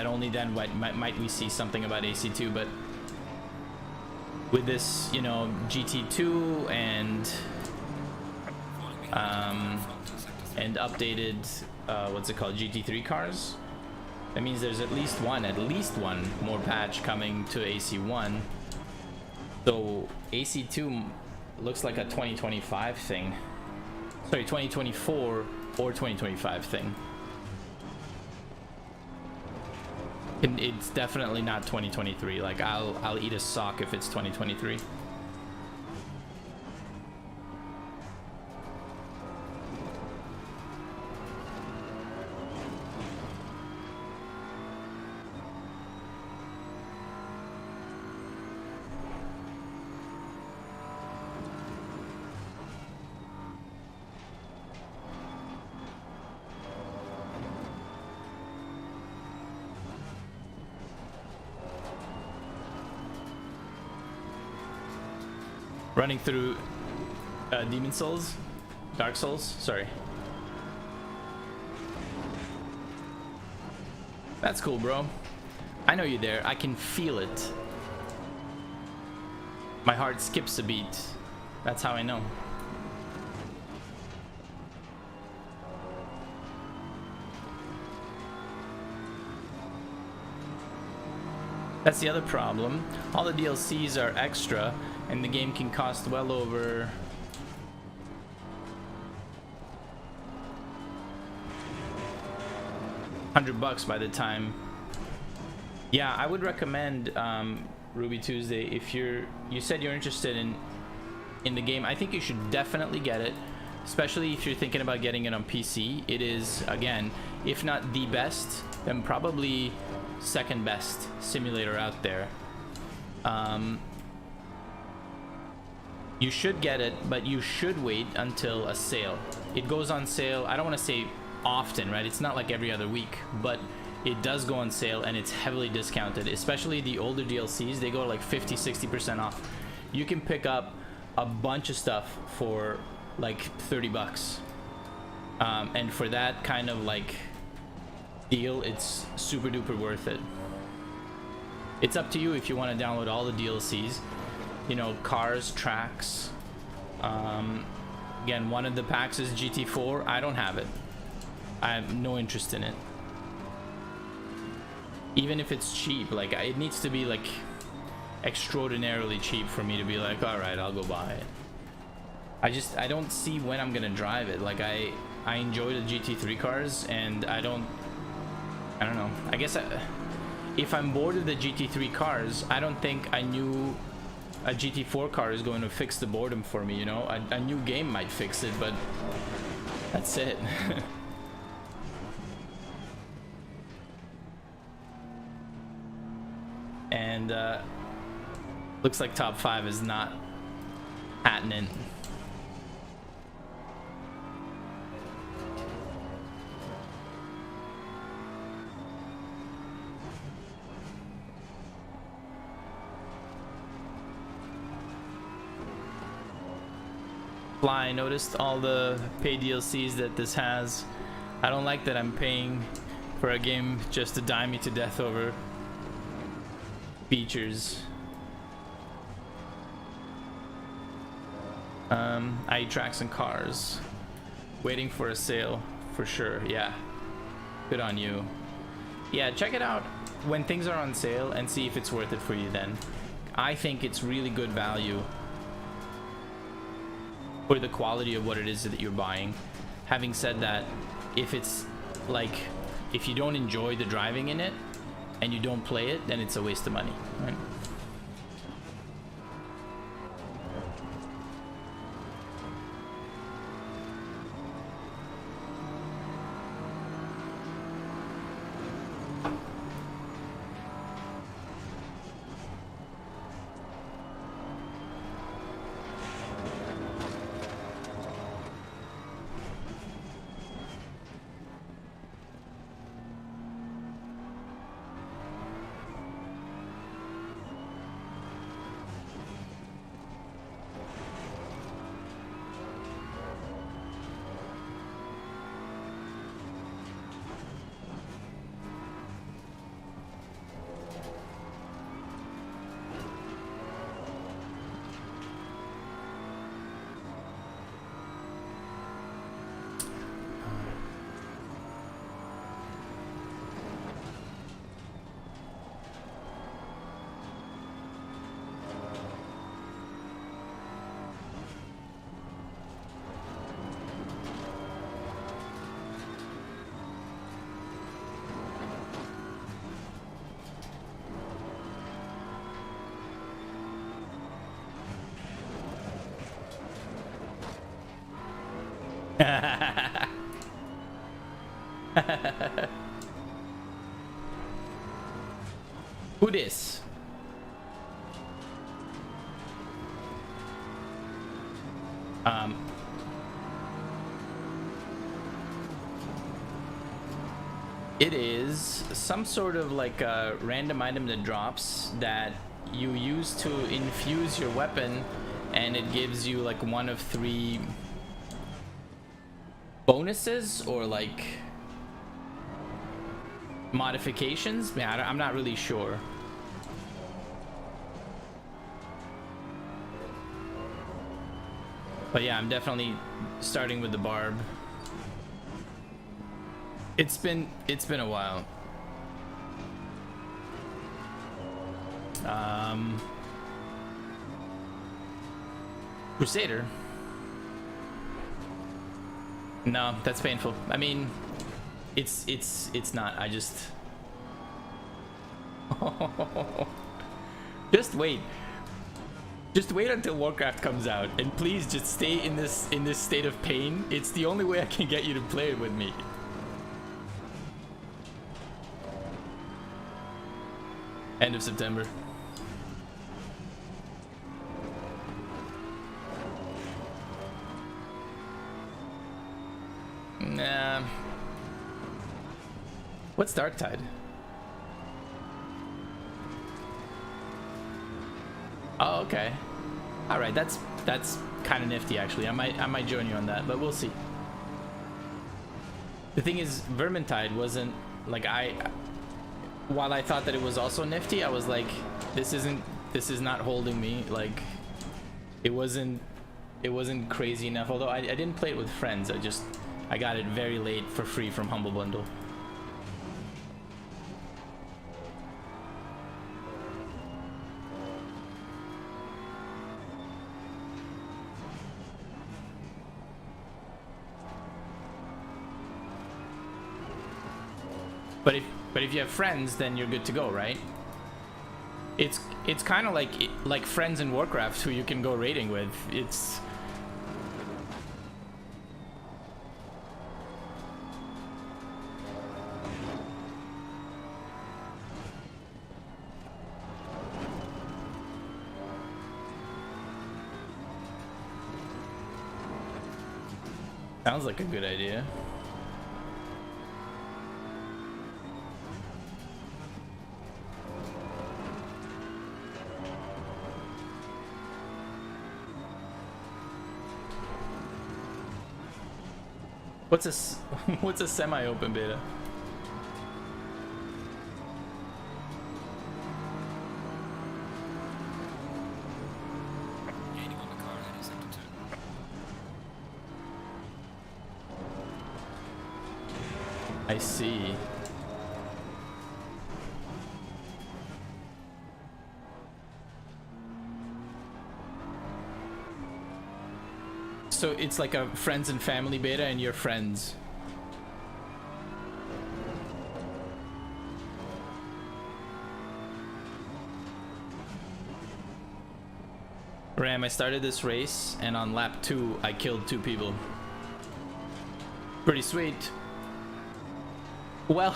only then might we see something about AC2. But with this, you know, GT2 and updated what's it called, GT3 cars, that means there's at least one more patch coming to AC1. So AC2 looks like a 2025 thing. Sorry, 2024 or 2025 thing. It's definitely not 2023. Like, I'll eat a sock if it's 2023. Running through Dark Souls, sorry. That's cool, bro. I know you're there. I can feel it. My heart skips a beat. That's how I know. That's the other problem. All the DLCs are extra, and the game can cost well over $100 by the time. Yeah, I would recommend Ruby Tuesday, if you said you're interested in the game. I think you should definitely get it, especially if you're thinking about getting it on PC. It is, again, if not the best, then probably second best simulator out there. You should get it, but you should wait until a sale. It goes on sale, I don't want to say often, right? It's not like every other week, but it does go on sale and it's heavily discounted, especially the older DLCs. They go like 50-60% off. You can pick up a bunch of stuff for like 30 bucks. And for that kind of like deal, it's super duper worth it. It's up to you if you want to download all the DLCs, you know, cars, tracks. Again, one of the packs is GT4. I don't have it. I have no interest in it. Even if it's cheap, like it needs to be like extraordinarily cheap for me to be like, all right, I'll go buy it. I don't see when I'm gonna drive it. Like I enjoy the GT3 cars, and I don't know. I guess if I'm bored of the GT3 cars, I don't think I knew a GT4 car is going to fix the boredom for me, you know? A new game might fix it, but that's it. And looks like top 5 is not happening. I noticed all the paid DLCs that this has. I don't like that I'm paying for a game just to die me to death over features. I eat tracks and cars. Waiting for a sale for sure. Yeah, good on you. Yeah, check it out when things are on sale and see if it's worth it for you then. I think it's really good value for the quality of what it is that you're buying. Having said that, if it's like, if you don't enjoy the driving in it and you don't play it, then it's a waste of money, right? Who this? It is some sort of like a random item that drops that you use to infuse your weapon, and it gives you like one of 3 bonuses or like modifications. Man, I'm not really sure. But yeah, I'm definitely starting with the barb. It's been a while. Crusader. No, that's painful. I mean, it's not. I just just wait. Just wait until Warcraft comes out, and please just stay in this state of pain. It's the only way I can get you to play it with me. End of September. What's Dark Tide? Oh, okay. All right, that's kind of nifty actually. I might join you on that, but we'll see. The thing is, Vermintide wasn't like while I thought that it was also nifty, I was like, this is not holding me. Like, it wasn't crazy enough. Although I didn't play it with friends. I got it very late for free from Humble Bundle. But if you have friends, then you're good to go, right? It's kind of like friends in Warcraft who you can go raiding with. It's sounds like a good idea. What's a semi-open beta? Gaining on the car heading sector 2. I see. So it's like a friends and family beta and you're friends. Ram, I started this race and on lap 2 I killed 2 people. Pretty sweet. Well,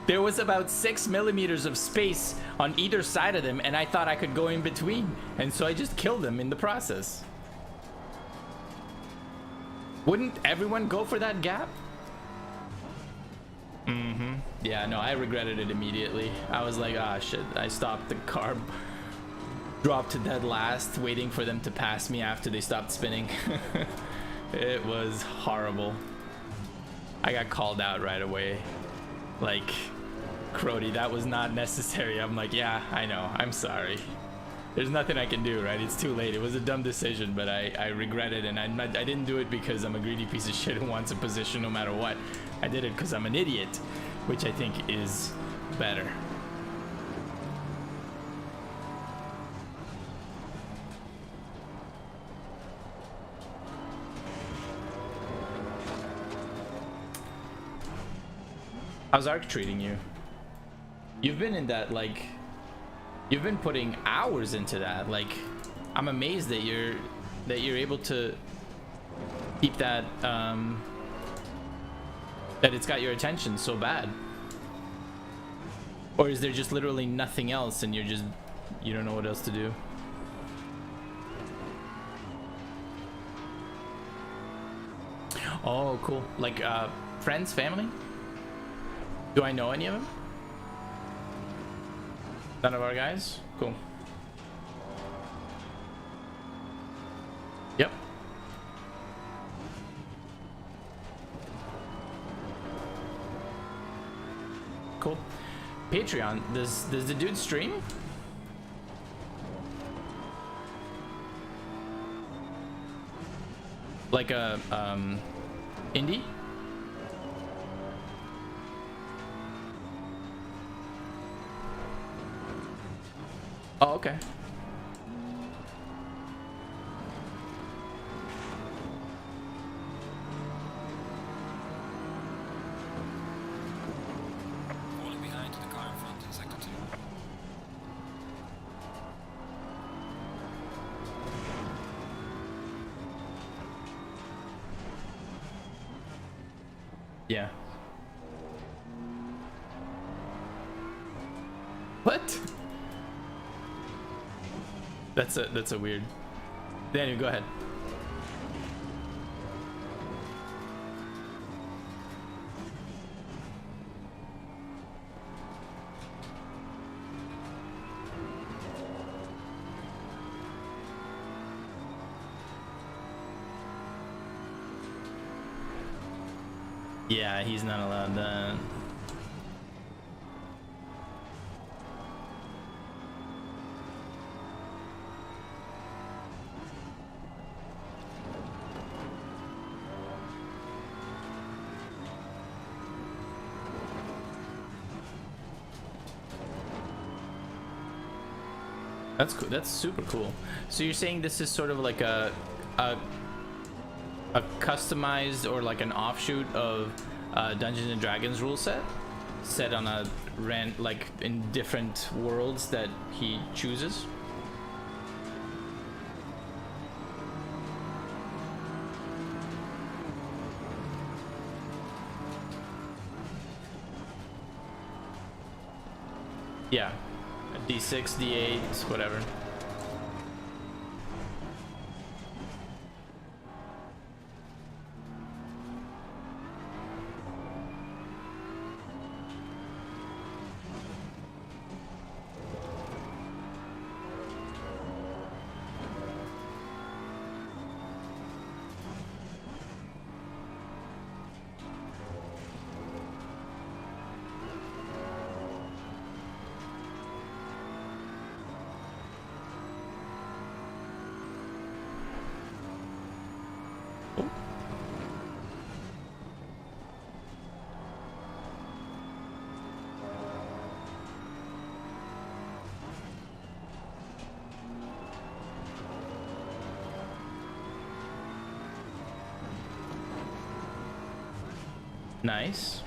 there was about 6 millimeters of space on either side of them and I thought I could go in between, and so I just killed them in the process. Wouldn't everyone go for that gap? Mm-hmm. Yeah, no, I regretted it immediately. I was like, ah, shit. I stopped the car, dropped to dead last, waiting for them to pass me after they stopped spinning. It was horrible. I got called out right away. Like, Crody, that was not necessary. I'm like, yeah, I know. I'm sorry. There's nothing I can do, right? It's too late. It was a dumb decision, but I regret it, and I didn't do it because I'm a greedy piece of shit who wants a position no matter what. I did it because I'm an idiot, which I think is better. How's Ark treating you? You've been in that, like... You've been putting hours into that. Like, I'm amazed that you're able to keep that that it's got your attention so bad. Or is there just literally nothing else and you don't know what else to do? Oh, cool. Like friends, family? Do I know any of them? None of our guys? Cool. Yep. Cool. Patreon, does the dude stream? Like a indie? Oh, okay. Falling behind to the car in front in sector 2. Yeah. What? That's a weird. Daniel, go ahead. Yeah, he's not allowed that. That's cool. That's super cool. So you're saying this is sort of like a customized or like an offshoot of Dungeons and Dragons rule set on a like in different worlds that he chooses. Yeah, a D6, D8, whatever. Nice.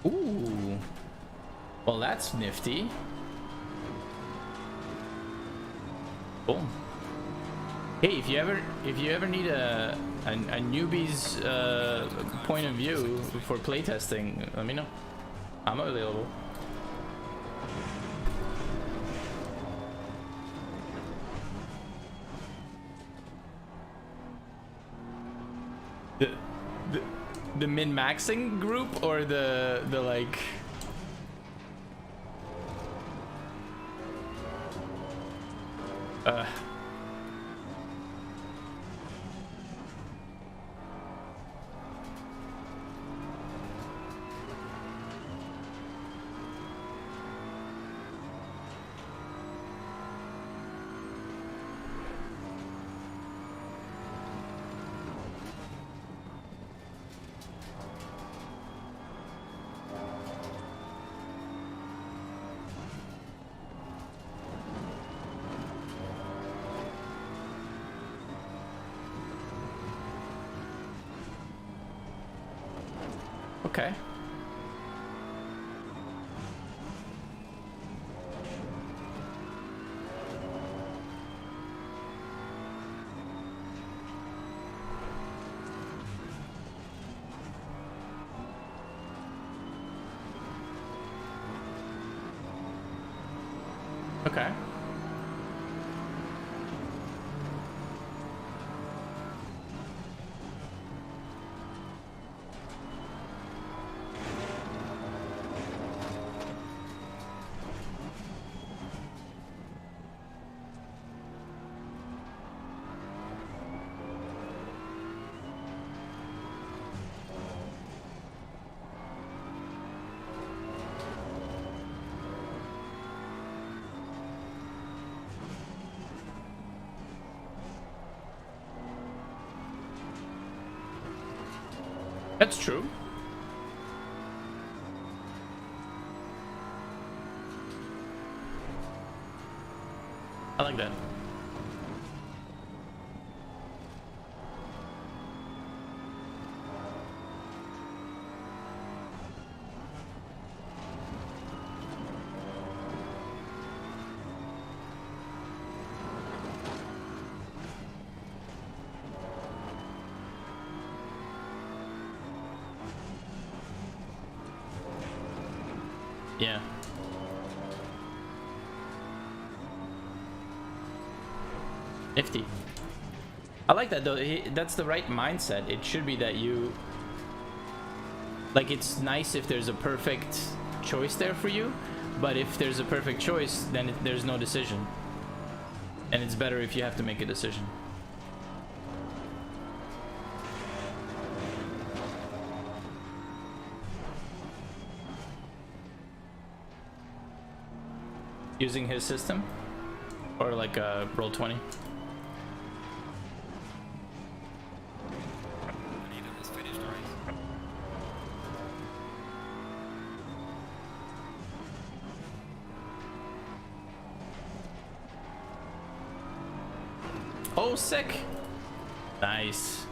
Ooh. Well, that's nifty. Cool. Hey, if you ever need a newbie's point of view for playtesting, let me know. I'm available. The min-maxing group or the like okay. Okay. That's true. I like that. Yeah. Nifty. I like that though. That's the right mindset. It should be that you Like, it's nice if there's a perfect choice there for you, but if there's a perfect choice, then there's no decision. And it's better if you have to make a decision. Using his system? Or like a roll 20? Anita has finished, right? Oh, sick! Nice.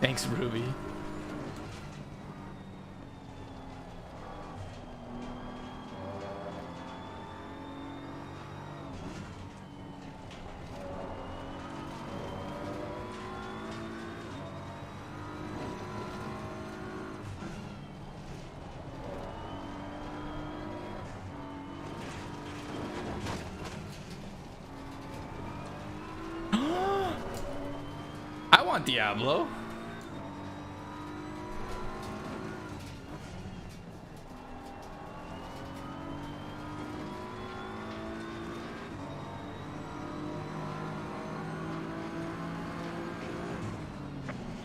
Thanks, Ruby. I want Diablo.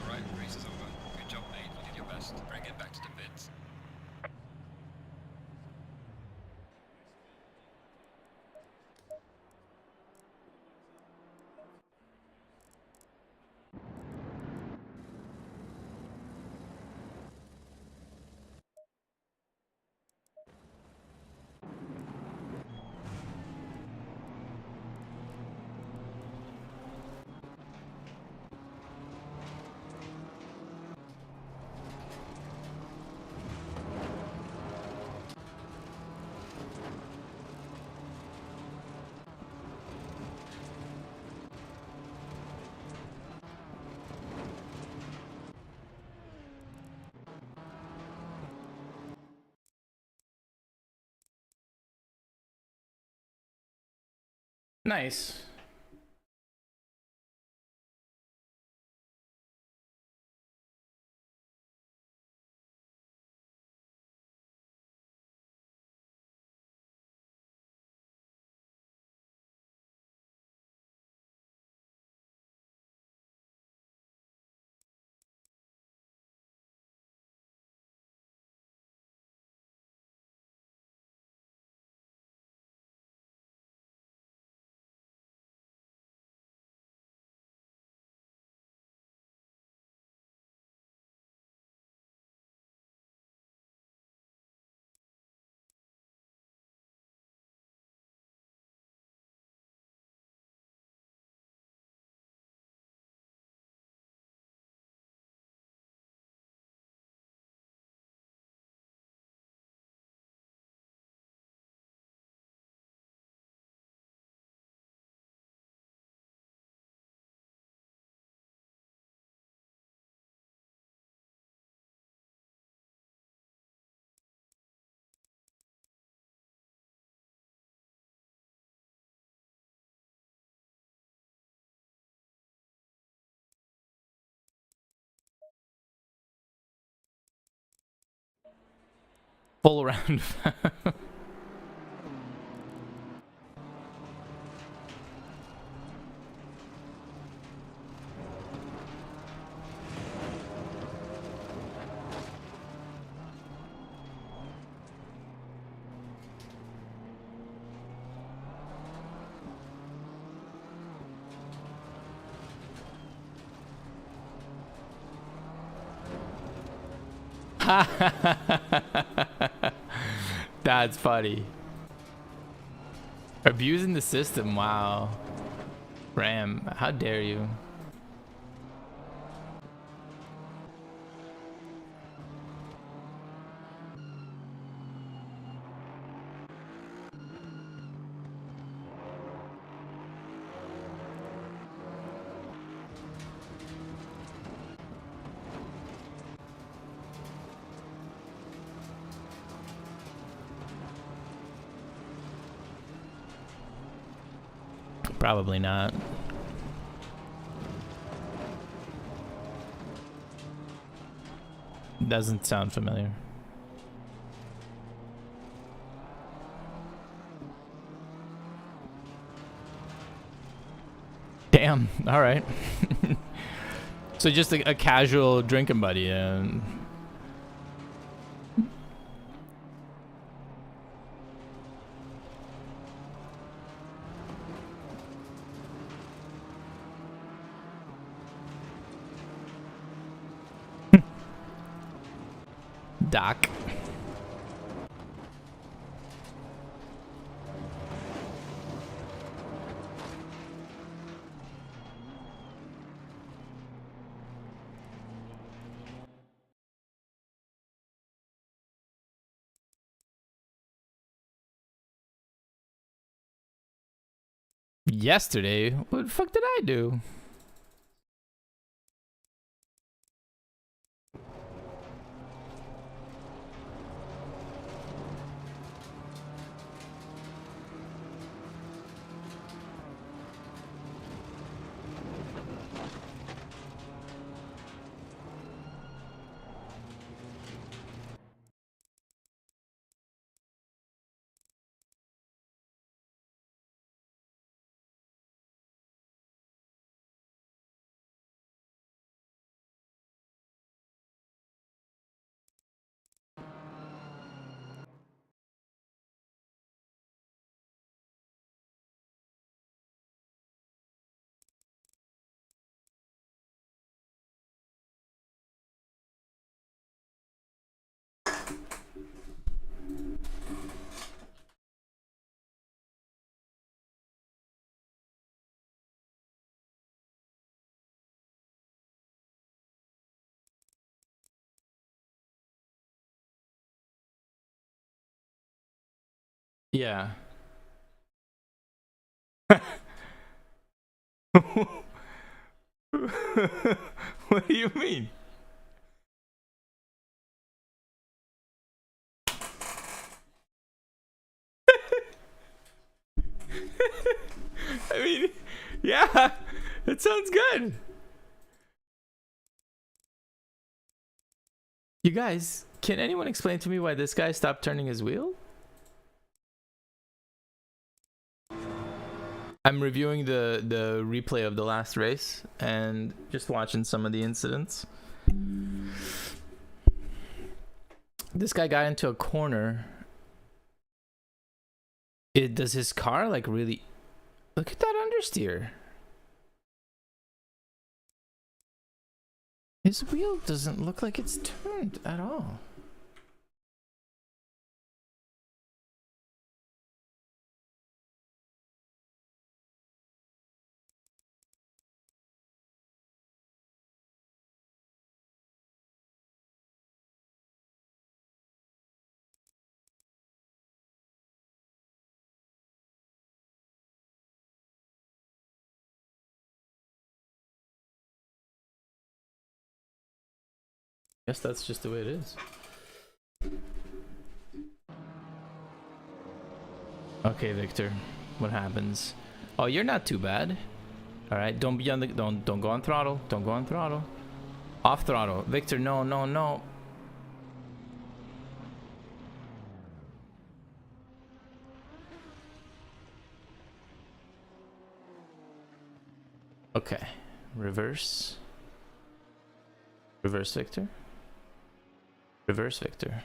Alright, race is over. Good job, mate. You did your best. Bring it back to the pits. Nice. Full round. That's funny. Abusing the system, wow. Ram, how dare you? Probably not. Doesn't sound familiar. Damn. All right. So just a casual drinking buddy. Doc. Yesterday? What the fuck did I do? Yeah. What do you mean? I mean, yeah, it sounds good. You guys, can anyone explain to me why this guy stopped turning his wheel? I'm reviewing the replay of the last race and just watching some of the incidents. This guy got into a corner. Does his car like really... Look at that understeer. His wheel doesn't look like it's turned at all. Guess that's just the way it is. Okay, Victor, what happens? Oh, you're not too bad. All right, don't be on the don't go on throttle. Don't go on throttle. Off throttle, Victor. No, no, no. Okay, reverse. Reverse, Victor. Reverse, Victor.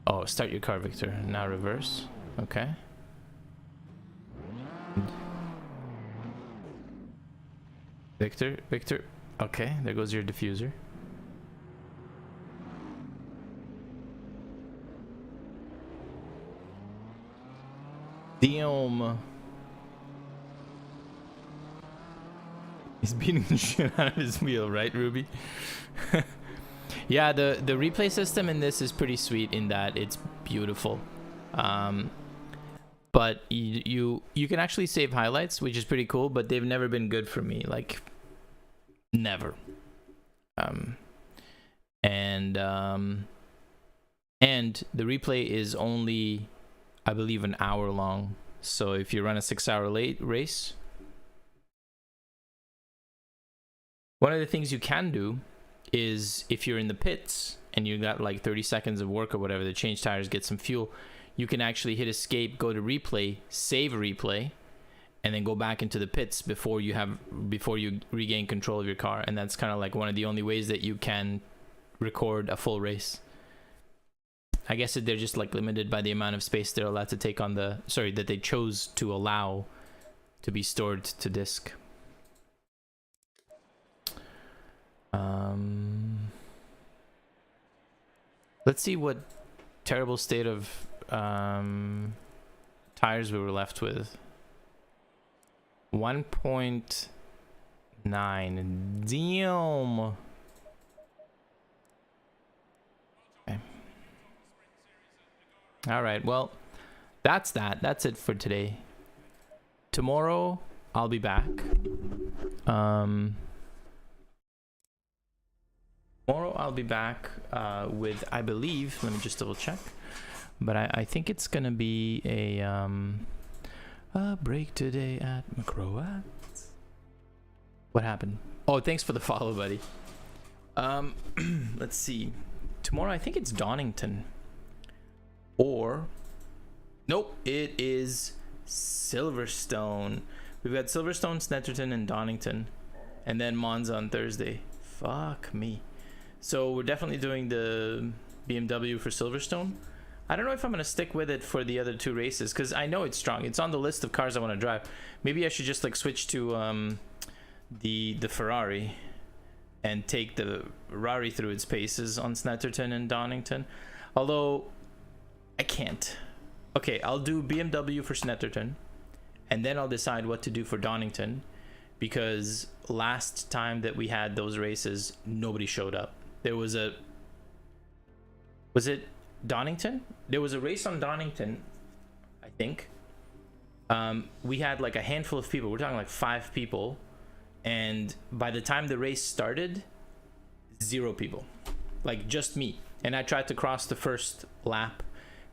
Oh, start your car, Victor. Now reverse. Okay. Victor, Victor. Okay, there goes your diffuser. Damn. He's beating the shit out of his wheel, right, Ruby? Yeah, the replay system in this is pretty sweet in that it's beautiful. But you can actually save highlights, which is pretty cool, but they've never been good for me, like never. And the replay is only, I believe, an hour long. So if you run a 6-hour late race, one of the things you can do is if you're in the pits and you got like 30 seconds of work or whatever to change tires, get some fuel, you can actually hit escape, go to replay, save a replay, and then go back into the pits before you regain control of your car. And that's kind of like one of the only ways that you can record a full race. I guess that they're just like limited by the amount of space they're allowed to take on the, sorry, that they chose to allow to be stored to disk. Let's see what terrible state of tires we were left with. 1.9. Damn. Okay. All right, well, that's it for today. Tomorrow I'll be back. Tomorrow I'll be back with, I believe, let me just double check, but I think it's gonna be a break today at McCroat. What happened? Oh, thanks for the follow, buddy. Let's see. Tomorrow I think it's Donington, or nope, it is Silverstone. We've got Silverstone, Snetterton, and Donington, and then Monza on Thursday. Fuck me. So we're definitely doing the BMW for Silverstone. I don't know if I'm gonna stick with it for the other two races because I know it's strong. It's on the list of cars I want to drive. Maybe I should just like switch to the Ferrari and take the Rari through its paces on Snetterton and Donington. Although I can't. Okay, I'll do BMW for Snetterton, and then I'll decide what to do for Donington, because last time that we had those races, nobody showed up. There was a... Was it Donington? There was a race on Donington, I think. We had like a handful of people. We're talking like 5 people. And by the time the race started, 0 people. Like just me. And I tried to cross the first lap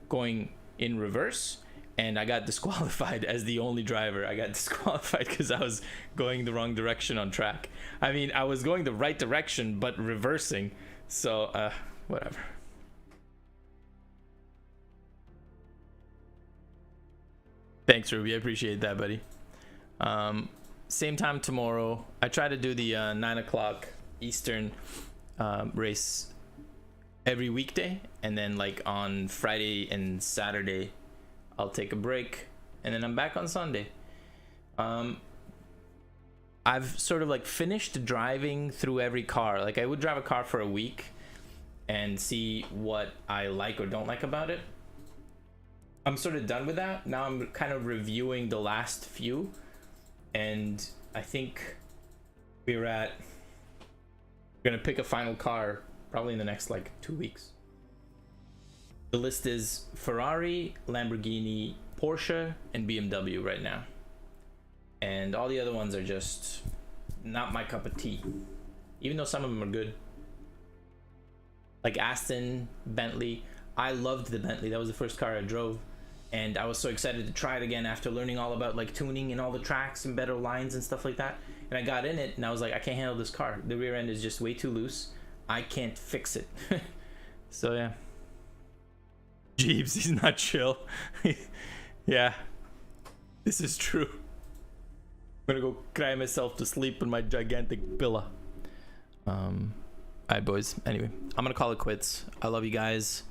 going in reverse, and I got disqualified as the only driver. I got disqualified because I was going the wrong direction on track. I mean, I was going the right direction, but reversing. So, whatever. Thanks, Ruby. I appreciate that, buddy. Same time tomorrow. I try to do the 9 o'clock Eastern race every weekday, and then like on Friday and Saturday I'll take a break, and then I'm back on Sunday. I've sort of like finished driving through every car. Like I would drive a car for a week and see what I like or don't like about it. I'm sort of done with that. Now I'm kind of reviewing the last few, and I think we're gonna pick a final car probably in the next like 2 weeks. The list is Ferrari, Lamborghini, Porsche, and BMW right now. And all the other ones are just not my cup of tea, even though some of them are good. Like Aston, Bentley. I loved the Bentley. That was the first car I drove, and I was so excited to try it again after learning all about like tuning and all the tracks and better lines and stuff like that. And I got in it and I was like, I can't handle this car. The rear end is just way too loose. I can't fix it. So yeah. Jeeves, he's not chill. Yeah, this is true. I'm gonna go cry myself to sleep in my gigantic villa. Alright, boys. Anyway, I'm gonna call it quits. I love you guys.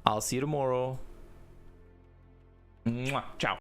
I'll see you tomorrow. Mwah. Ciao.